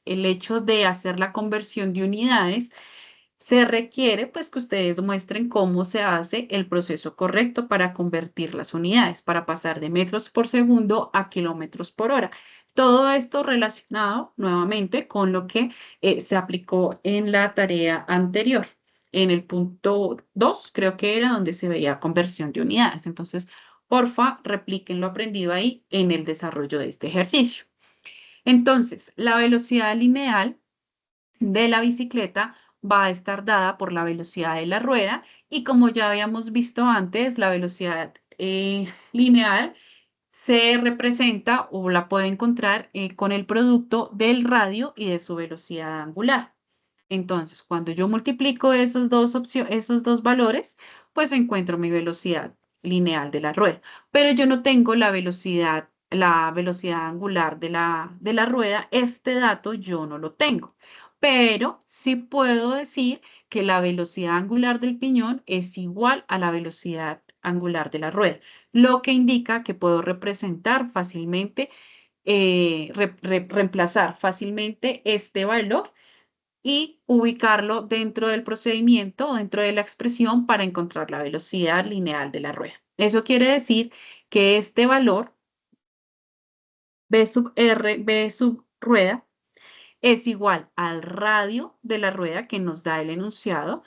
hecho de hacer la conversión de unidades, se requiere pues que ustedes muestren cómo se hace el proceso correcto para convertir las unidades, para pasar de metros por segundo a kilómetros por hora. Todo esto relacionado nuevamente con lo que se aplicó en la tarea anterior. En el punto 2, creo que era donde se veía conversión de unidades. Entonces, porfa, repliquen lo aprendido ahí en el desarrollo de este ejercicio. Entonces, la velocidad lineal de la bicicleta va a estar dada por la velocidad de la rueda y como ya habíamos visto antes, la velocidad lineal se representa o la puede encontrar con el producto del radio y de su velocidad angular. Entonces, cuando yo multiplico esos dos valores, pues encuentro mi velocidad lineal de la rueda. Pero yo no tengo la velocidad angular de la rueda. Este dato yo no lo tengo. Pero sí puedo decir que la velocidad angular del piñón es igual a la velocidad angular de la rueda, lo que indica que puedo representar fácilmente, reemplazar fácilmente este valor y ubicarlo dentro del procedimiento, dentro de la expresión para encontrar la velocidad lineal de la rueda. Eso quiere decir que este valor, B sub R, B sub rueda, es igual al radio de la rueda que nos da el enunciado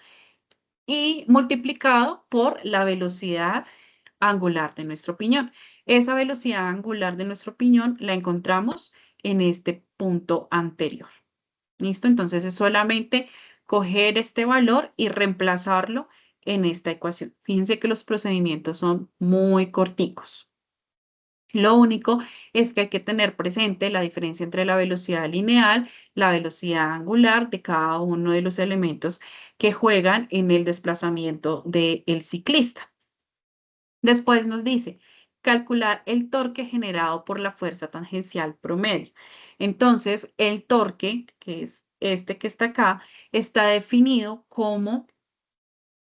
y multiplicado por la velocidad angular de nuestro piñón. Esa velocidad angular de nuestro piñón la encontramos en este punto anterior. ¿Listo? Entonces es solamente coger este valor y reemplazarlo en esta ecuación. Fíjense que los procedimientos son muy corticos. Lo único es que hay que tener presente la diferencia entre la velocidad lineal, la velocidad angular de cada uno de los elementos que juegan en el desplazamiento del ciclista. Después nos dice, calcular el torque generado por la fuerza tangencial promedio. Entonces, el torque, que es este que está acá, está definido como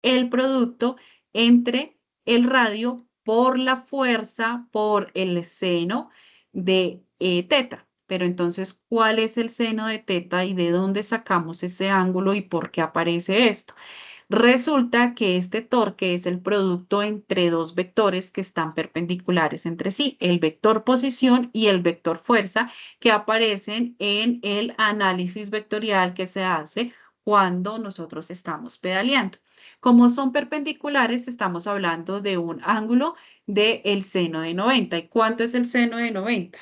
el producto entre el radio por la fuerza por el seno de teta. Pero entonces, ¿cuál es el seno de teta y de dónde sacamos ese ángulo y por qué aparece esto? Resulta que este torque es el producto entre dos vectores que están perpendiculares entre sí, el vector posición y el vector fuerza, que aparecen en el análisis vectorial que se hace cuando nosotros estamos pedaleando. Como son perpendiculares, estamos hablando de un ángulo del seno de 90. ¿Y cuánto es el seno de 90?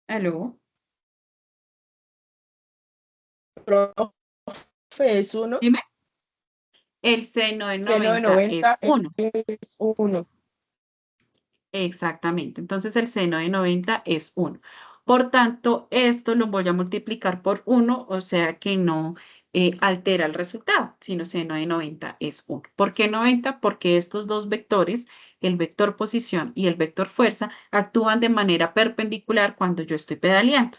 ¿Aló? Profe, es 1. Dime. El seno de Seno de 90 es 90 1. es 1. Exactamente. Entonces el seno de 90 es 1. Por tanto, esto lo voy a multiplicar por 1, o sea que no altera el resultado, sino seno de 90 es 1. ¿Por qué 90? Porque estos dos vectores, el vector posición y el vector fuerza, actúan de manera perpendicular cuando yo estoy pedaleando.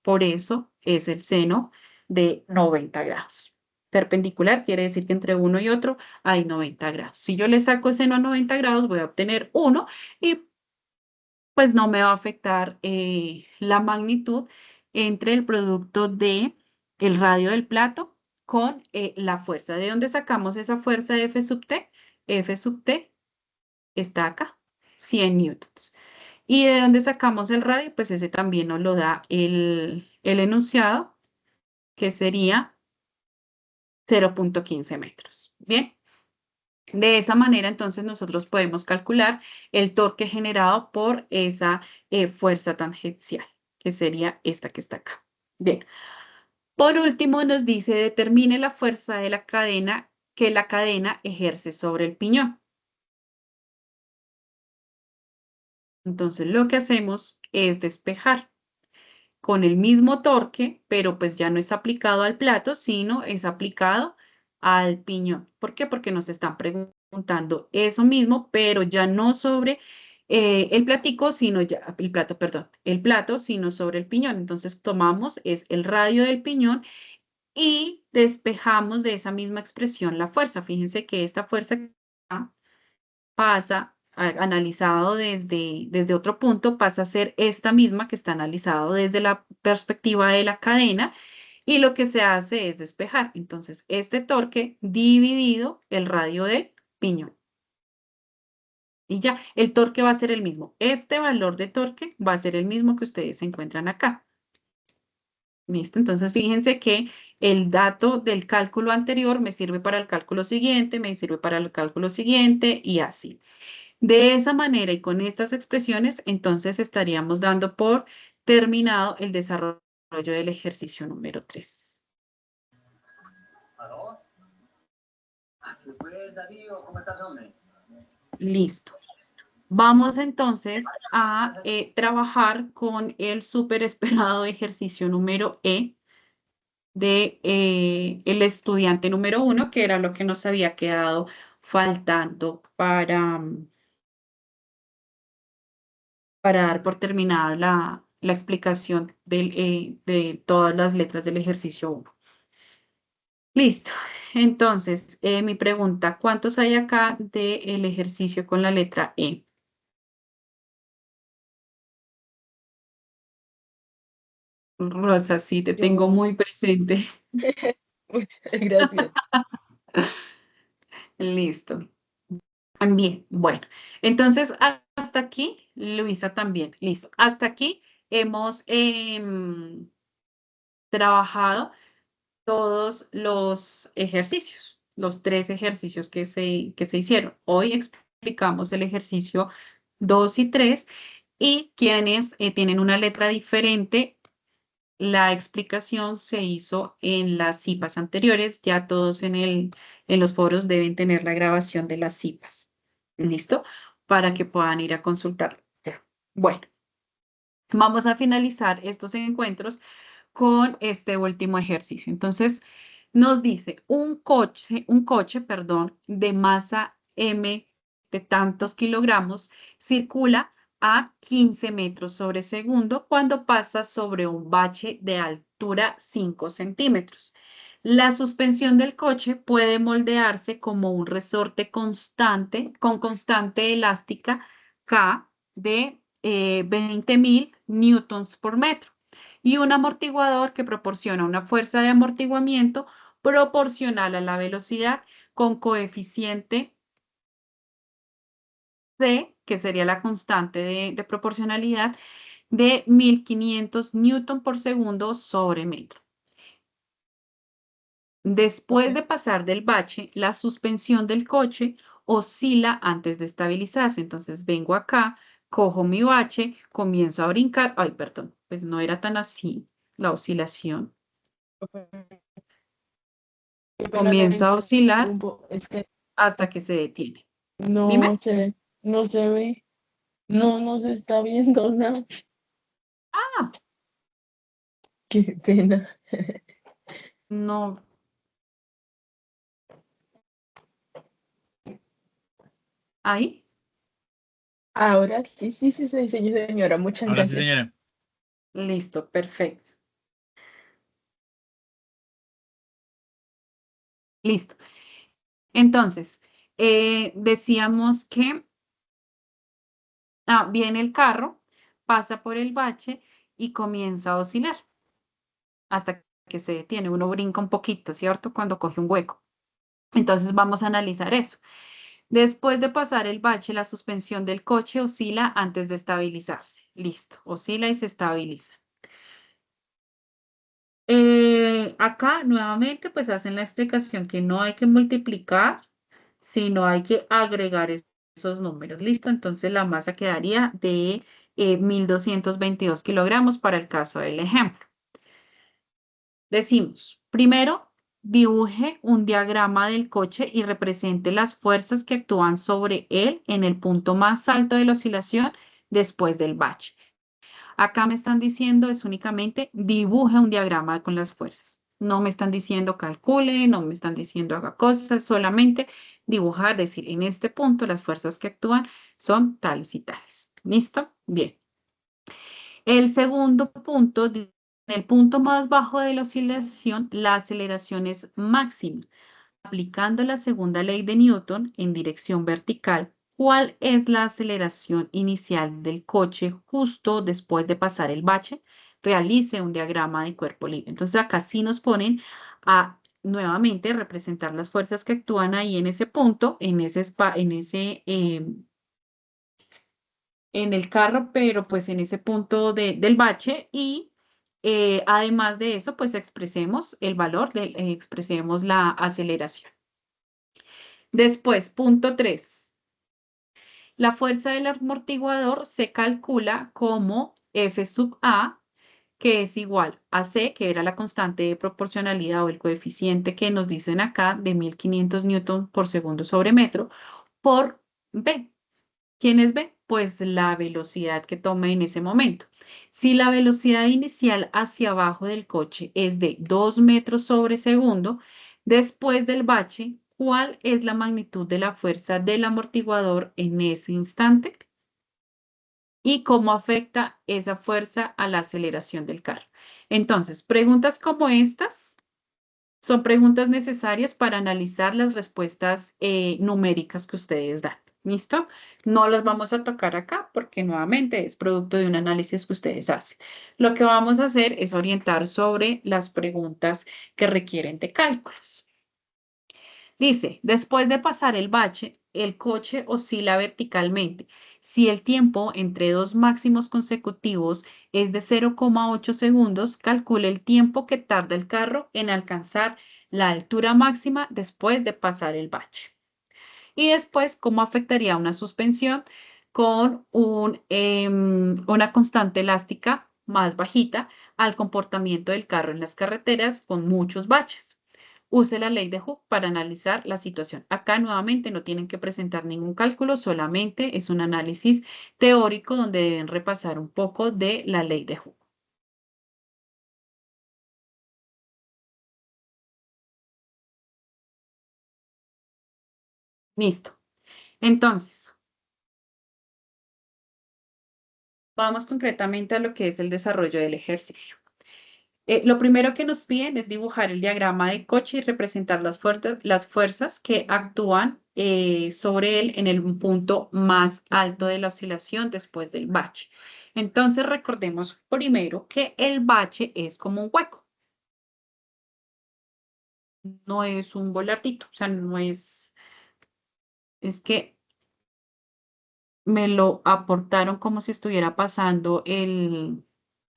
Por eso es el seno de 90 grados. Perpendicular quiere decir que entre uno y otro hay 90 grados. Si yo le saco el seno a 90 grados, voy a obtener 1 y pues no me va a afectar la magnitud entre el producto de el radio del plato con la fuerza. ¿De dónde sacamos esa fuerza de F sub T? F sub T está acá, 100 newtons. ¿Y de dónde sacamos el radio? Pues ese también nos lo da el enunciado, que sería 0.15 metros. Bien. De esa manera, entonces, nosotros podemos calcular el torque generado por esa fuerza tangencial, que sería esta que está acá. Bien. Por último, nos dice, determine la fuerza de la cadena que la cadena ejerce sobre el piñón. Entonces, lo que hacemos es despejar con el mismo torque, pero pues ya no es aplicado al plato, sino es aplicado al piñón. ¿Por qué? Porque nos están preguntando eso mismo, pero ya no sobre el platico, sino ya, el plato, perdón, el plato, sino sobre el piñón. Entonces tomamos es el radio del piñón y despejamos de esa misma expresión la fuerza. Fíjense que esta fuerza pasa, analizado desde otro punto, pasa a ser esta misma que está analizado desde la perspectiva de la cadena y lo que se hace es despejar. Entonces, este torque dividido el radio del piñón. Y ya, el torque va a ser el mismo. Este valor de torque va a ser el mismo que ustedes encuentran acá. ¿Listo? Entonces, fíjense que el dato del cálculo anterior me sirve para el cálculo siguiente, me sirve para el cálculo siguiente y así. De esa manera y con estas expresiones, entonces estaríamos dando por terminado el desarrollo del ejercicio número 3. ¿Aló? ¿Qué fue, Darío? ¿Cómo estás, hombre? Listo. Vamos entonces a trabajar con el súper esperado ejercicio número E de el estudiante número 1, que era lo que nos había quedado faltando para dar por terminada la explicación de todas las letras del ejercicio 1. Listo. Entonces, mi pregunta, ¿cuántos hay acá del ejercicio con la letra E? Rosa, sí, te tengo Yo. muy presente. Muchas gracias. Listo. Bien, bueno. Entonces, hasta aquí, Luisa también. Listo. Hasta aquí hemos trabajado todos los ejercicios, los 3 ejercicios que se hicieron. Hoy explicamos el ejercicio 2 y 3 y quienes tienen una letra diferente, la explicación se hizo en las CIPAs anteriores. Ya todos en los foros deben tener la grabación de las CIPAs. ¿Listo? Para que puedan ir a consultarlo. Ya. Bueno, vamos a finalizar estos encuentros con este último ejercicio. Entonces, nos dice un coche, perdón, de masa M de tantos kilogramos circula a 15 metros sobre segundo cuando pasa sobre un bache de altura 5 centímetros. La suspensión del coche puede moldearse como un resorte constante, con constante elástica K de 20.000 newtons por metro y un amortiguador que proporciona una fuerza de amortiguamiento proporcional a la velocidad con coeficiente C, que sería la constante de proporcionalidad, de 1.500 newton por segundo sobre metro. Después de pasar del bache, la suspensión del coche oscila antes de estabilizarse. Entonces vengo acá, cojo mi bache, comienzo a brincar. Ay, perdón, pues no era tan así la oscilación. Qué pena le Comienzo a oscilar interrumpo. Es que hasta que se detiene. no Dime. se ve, no se está viendo nada. Ah, Qué pena. no. Ahí. Ahora sí, señora, muchas Ahora sí, gracias. señora. Listo, perfecto. Listo. Entonces, decíamos que viene el carro, pasa por el bache y comienza a oscilar hasta que se detiene. Uno brinca un poquito, ¿cierto? Cuando coge un hueco. Entonces, vamos a analizar eso. Después de pasar el bache, la suspensión del coche oscila antes de estabilizarse. Listo, oscila y se estabiliza. Acá nuevamente pues hacen la explicación que no hay que multiplicar, sino hay que agregar esos números. Listo, entonces la masa quedaría de 1.222 kilogramos para el caso del ejemplo. Decimos, primero dibuje un diagrama del coche y represente las fuerzas que actúan sobre él en el punto más alto de la oscilación después del bache. Acá me están diciendo es únicamente dibuje un diagrama con las fuerzas. No me están diciendo calcule, no me están diciendo haga cosas, solamente dibujar, decir, en este punto las fuerzas que actúan son tales y tales. ¿Listo? Bien. El segundo punto, en el punto más bajo de la oscilación, la aceleración es máxima. Aplicando la segunda ley de Newton en dirección vertical, ¿cuál es la aceleración inicial del coche justo después de pasar el bache? Realice un diagrama de cuerpo libre. Entonces acá sí nos ponen a nuevamente representar las fuerzas que actúan ahí en ese punto, en el carro, pero pues en ese punto del bache y además de eso, pues expresemos el valor, expresemos la aceleración. Después, punto 3. La fuerza del amortiguador se calcula como F sub A, que es igual a C, que era la constante de proporcionalidad o el coeficiente que nos dicen acá de 1500 newton por segundo sobre metro, por B. ¿Quién es B? Pues la velocidad que tome en ese momento. Si la velocidad inicial hacia abajo del coche es de 2 metros sobre segundo, después del bache, ¿cuál es la magnitud de la fuerza del amortiguador en ese instante? ¿Y cómo afecta esa fuerza a la aceleración del carro? Entonces, preguntas como estas son preguntas necesarias para analizar las respuestas numéricas que ustedes dan. ¿Listo? No las vamos a tocar acá porque nuevamente es producto de un análisis que ustedes hacen. Lo que vamos a hacer es orientar sobre las preguntas que requieren de cálculos. Dice, después de pasar el bache, el coche oscila verticalmente. Si el tiempo entre dos máximos consecutivos es de 0,8 segundos, calcule el tiempo que tarda el carro en alcanzar la altura máxima después de pasar el bache. Y después, ¿cómo afectaría una suspensión con una constante elástica más bajita al comportamiento del carro en las carreteras con muchos baches? Use la ley de Hooke para analizar la situación. Acá nuevamente no tienen que presentar ningún cálculo, solamente es un análisis teórico donde deben repasar un poco de la ley de Hooke. Listo. Entonces, vamos concretamente a lo que es el desarrollo del ejercicio. Lo primero que nos piden es dibujar el diagrama de coche y representar las fuerzas que actúan sobre él en el punto más alto de la oscilación después del bache. Entonces recordemos primero que el bache es como un hueco. No es un volartito, o sea, no es que me lo aportaron como si estuviera pasando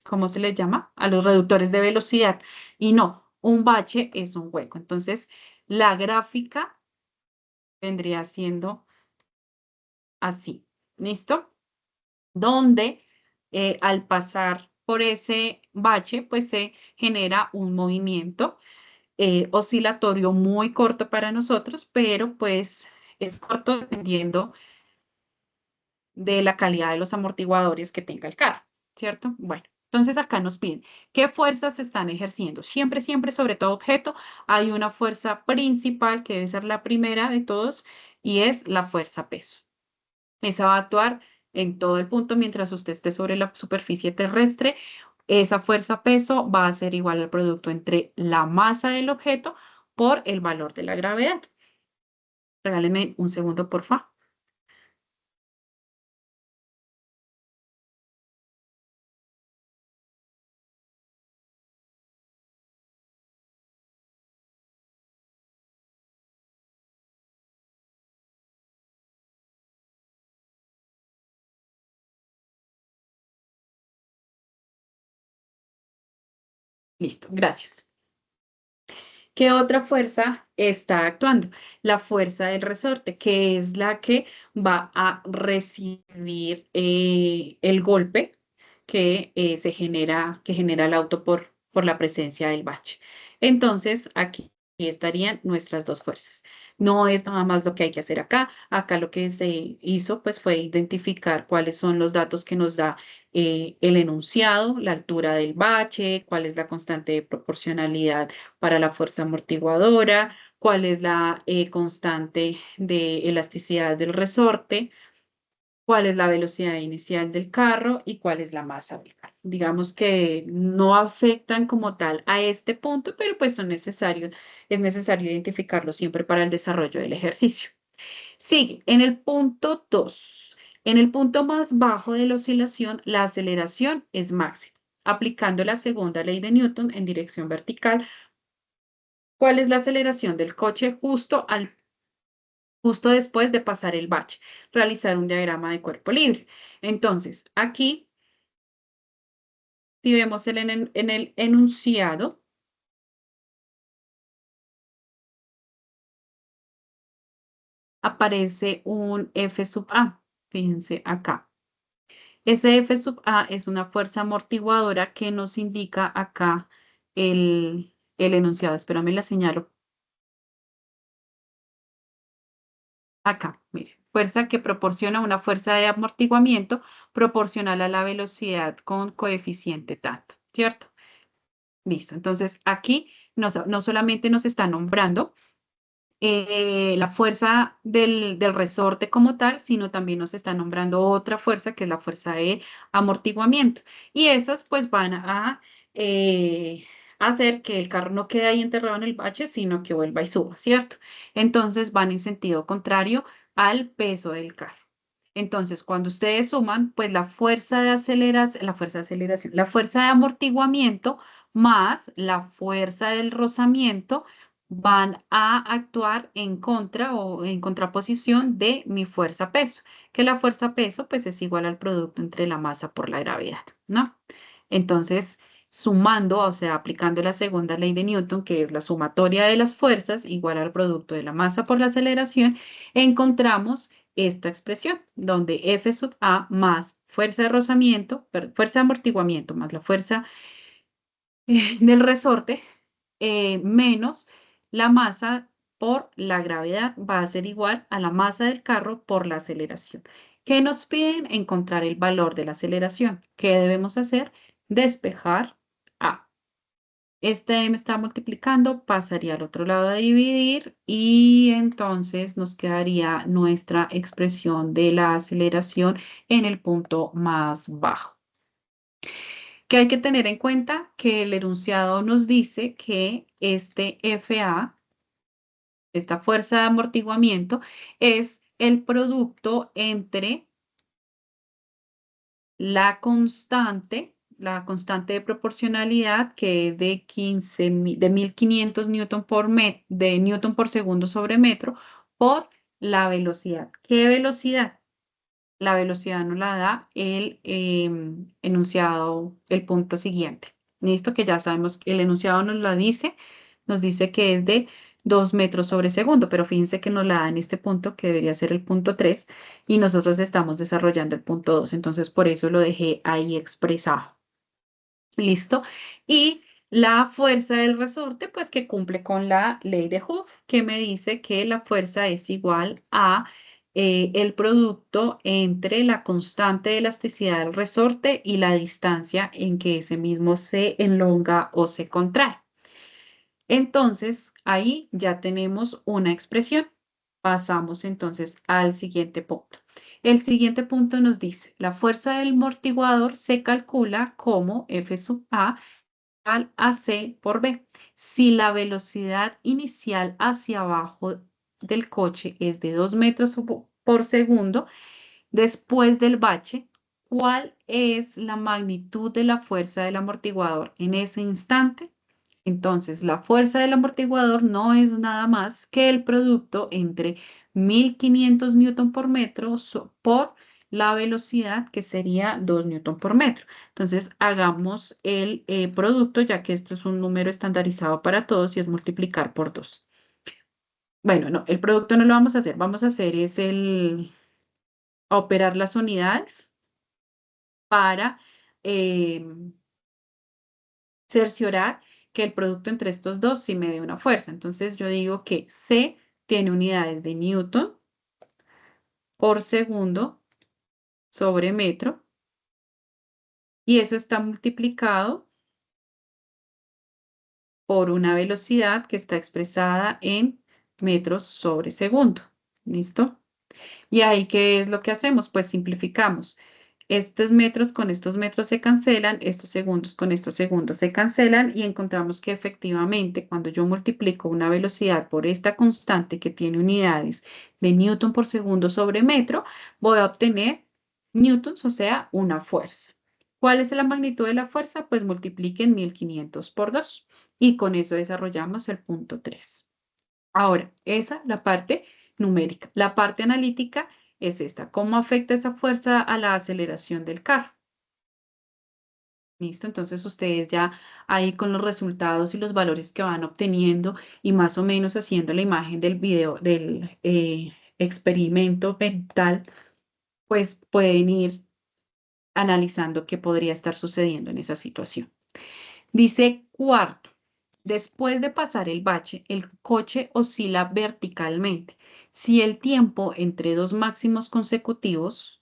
¿cómo se le llama? A los reductores de velocidad. Y no, un bache es un hueco. Entonces, la gráfica vendría siendo así. ¿Listo? Donde al pasar por ese bache, pues se genera un movimiento oscilatorio muy corto para nosotros, pero pues es corto dependiendo de la calidad de los amortiguadores que tenga el carro, ¿cierto? Bueno, entonces acá nos piden qué fuerzas se están ejerciendo. Siempre, siempre, sobre todo objeto, hay una fuerza principal que debe ser la primera de todos y es la fuerza peso. Esa va a actuar en todo el punto mientras usted esté sobre la superficie terrestre. Esa fuerza peso va a ser igual al producto entre la masa del objeto por el valor de la gravedad. Regáleme un segundo, por favor. Listo, gracias. ¿Qué otra fuerza está actuando? La fuerza del resorte, que es la que va a recibir el golpe que que genera el auto por la presencia del bache. Entonces, aquí Y estarían nuestras dos fuerzas. No es nada más lo que hay que hacer acá. Acá lo que se hizo pues fue identificar cuáles son los datos que nos da el enunciado, la altura del bache, cuál es la constante de proporcionalidad para la fuerza amortiguadora, cuál es la constante de elasticidad del resorte, cuál es la velocidad inicial del carro y cuál es la masa del carro. Digamos que no afectan como tal a este punto, pero pues es necesario identificarlo siempre para el desarrollo del ejercicio. Sigue, en el punto 2. En el punto más bajo de la oscilación, la aceleración es máxima. Aplicando la segunda ley de Newton en dirección vertical, ¿cuál es la aceleración del coche justo después de pasar el bache? Realizar un diagrama de cuerpo libre. Entonces, aquí, si vemos en el enunciado, aparece un F sub A. Fíjense acá. Ese F sub A es una fuerza amortiguadora que nos indica acá el enunciado. Espérame, la señalo. Acá, mire. Fuerza que proporciona una fuerza de amortiguamiento proporcional a la velocidad con coeficiente tanto, ¿cierto? Listo. Entonces, aquí no solamente nos está nombrando la fuerza del resorte como tal, sino también nos está nombrando otra fuerza que es la fuerza de amortiguamiento. Y esas pues van a hacer que el carro no quede ahí enterrado en el bache, sino que vuelva y suba, ¿cierto? Entonces van en sentido contrario al peso del carro. Entonces, cuando ustedes suman, pues la fuerza de aceleración, la fuerza de amortiguamiento más la fuerza del rozamiento van a actuar en contra o en contraposición de mi fuerza peso, que la fuerza peso pues es igual al producto entre la masa por la gravedad, ¿no? Entonces, sumando, o sea, aplicando la segunda ley de Newton, que es la sumatoria de las fuerzas igual al producto de la masa por la aceleración, encontramos esta expresión, donde F sub A más fuerza de rozamiento, fuerza de amortiguamiento más la fuerza del resorte menos la masa por la gravedad va a ser igual a la masa del carro por la aceleración. ¿Qué nos piden? Encontrar el valor de la aceleración. ¿Qué debemos hacer? Despejar A. Este M está multiplicando, pasaría al otro lado a dividir y entonces nos quedaría nuestra expresión de la aceleración en el punto más bajo. Que hay que tener en cuenta que el enunciado nos dice que este FA, esta fuerza de amortiguamiento, es el producto entre la constante de proporcionalidad, que es de 1500 newton por segundo sobre metro, por la velocidad. ¿Qué velocidad? La velocidad nos la da el enunciado, el punto siguiente. Listo, que ya sabemos que el enunciado nos dice que es de 2 metros sobre segundo, pero fíjense que nos la da en este punto, que debería ser el punto 3, y nosotros estamos desarrollando el punto 2, entonces por eso lo dejé ahí expresado. Listo, y la fuerza del resorte, pues que cumple con la ley de Hooke, que me dice que la fuerza es igual a el producto entre la constante de elasticidad del resorte y la distancia en que ese mismo se elonga o se contrae. Entonces, ahí ya tenemos una expresión. Pasamos entonces al siguiente punto. El siguiente punto nos dice, la fuerza del amortiguador se calcula como F sub A al AC por B. Si la velocidad inicial hacia abajo del coche es de 2 metros por segundo, después del bache, ¿cuál es la magnitud de la fuerza del amortiguador en ese instante? Entonces, la fuerza del amortiguador no es nada más que el producto entre 1500 newton por metro por la velocidad, que sería 2 newton por metro. Entonces, hagamos el producto, ya que esto es un número estandarizado para todos y es multiplicar por 2. Bueno, no, el producto no lo vamos a hacer. Vamos a hacer operar las unidades para cerciorar que el producto entre estos dos sí me dé una fuerza. Entonces yo digo que C tiene unidades de newton por segundo sobre metro. Y eso está multiplicado por una velocidad que está expresada en metros sobre segundo. ¿Listo? Y ahí, ¿qué es lo que hacemos? Pues simplificamos. Estos metros con estos metros se cancelan, estos segundos con estos segundos se cancelan y encontramos que efectivamente cuando yo multiplico una velocidad por esta constante que tiene unidades de newton por segundo sobre metro, voy a obtener newtons, o sea, una fuerza. ¿Cuál es la magnitud de la fuerza? Pues multipliquen 1500 por 2 y con eso desarrollamos el punto 3. Ahora, esa es la parte numérica. La parte analítica es esta. ¿Cómo afecta esa fuerza a la aceleración del carro? ¿Listo? Entonces ustedes ya ahí con los resultados y los valores que van obteniendo y más o menos haciendo la imagen del video, del experimento mental, pues pueden ir analizando qué podría estar sucediendo en esa situación. Dice cuarto, después de pasar el bache, el coche oscila verticalmente. Si el tiempo entre dos máximos consecutivos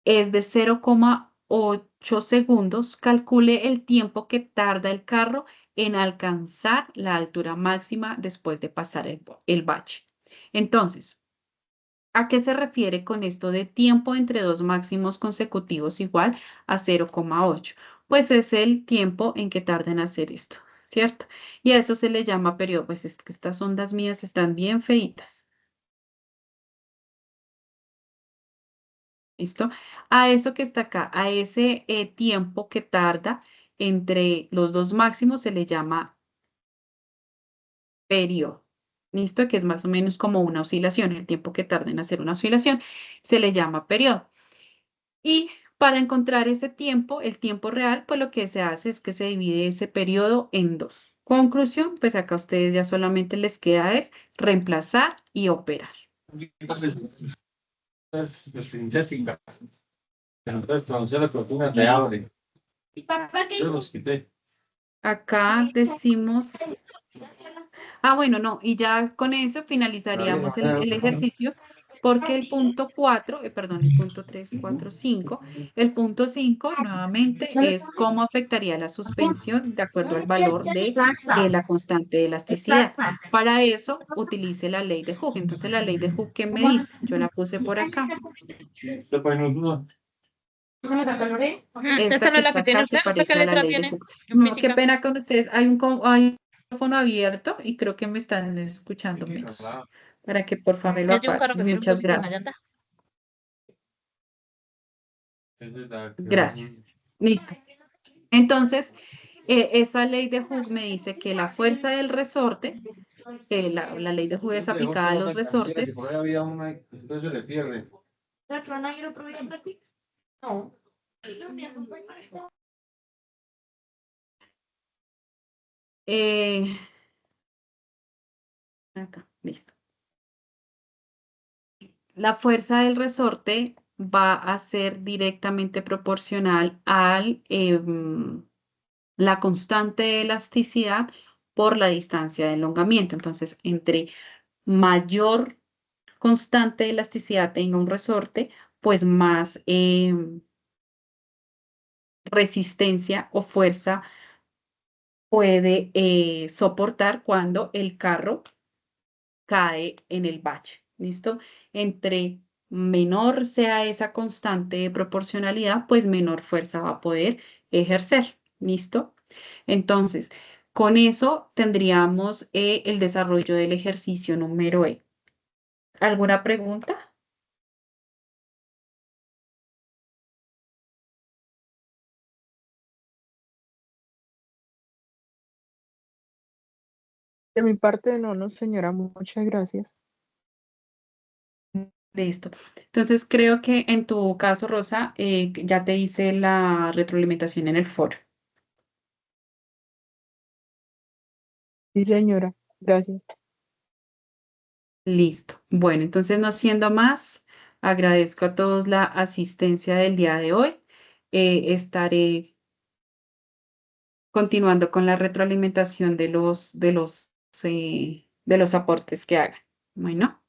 es de 0,8 segundos, calcule el tiempo que tarda el carro en alcanzar la altura máxima después de pasar el bache. Entonces, ¿a qué se refiere con esto de tiempo entre dos máximos consecutivos igual a 0,8? Pues es el tiempo en que tarda en hacer esto, ¿cierto? Y a eso se le llama periodo. Pues es que estas ondas mías están bien feitas. ¿Listo? A eso que está acá, a ese tiempo que tarda entre los dos máximos se le llama periodo. ¿Listo? Que es más o menos como una oscilación. El tiempo que tarda en hacer una oscilación se le llama periodo. Y para encontrar ese tiempo, el tiempo real, pues lo que se hace es que se divide ese periodo en dos. Conclusión, pues acá a ustedes ya solamente les queda es reemplazar y operar. Es sintética. Entonces, pronunciar la proteína se abre. Yo los quité. Acá decimos... Ah, bueno, no, y ya con eso finalizaríamos el ejercicio porque el punto 4, perdón, el punto 3, 4, 5, el punto 5 nuevamente es cómo afectaría la suspensión de acuerdo al valor de la constante de elasticidad. Para eso utilice la ley de Hooke. Entonces la ley de Hooke, ¿qué me dice? Yo la puse por acá. ¿Te ponen duda? Esta no es la que tiene usted. ¿Usted qué letra tiene? No, qué pena con ustedes. Hay un micrófono abierto y creo que me están escuchando menos. Para que por favor lo apaguen. Muchas gracias. Gracias. Listo. Entonces, esa ley de Hooke me dice que la fuerza del resorte, la ley de Hooke es aplicada a los resortes. Por ahí había una, después se le pierde. No. Acá, listo. La fuerza del resorte va a ser directamente proporcional a la constante de elasticidad por la distancia de elongamiento. Entonces, entre mayor constante de elasticidad tenga un resorte, pues más resistencia o fuerza puede soportar cuando el carro cae en el bache. ¿Listo? Entre menor sea esa constante de proporcionalidad, pues menor fuerza va a poder ejercer. ¿Listo? Entonces, con eso tendríamos el desarrollo del ejercicio número E. ¿Alguna pregunta? De mi parte, no, señora, muchas gracias. Listo. Entonces, creo que en tu caso, Rosa, ya te hice la retroalimentación en el foro. Sí, señora, gracias. Listo. Bueno, entonces no siendo más, agradezco a todos la asistencia del día de hoy. Estaré continuando con la retroalimentación de los aportes que hagan. Bueno,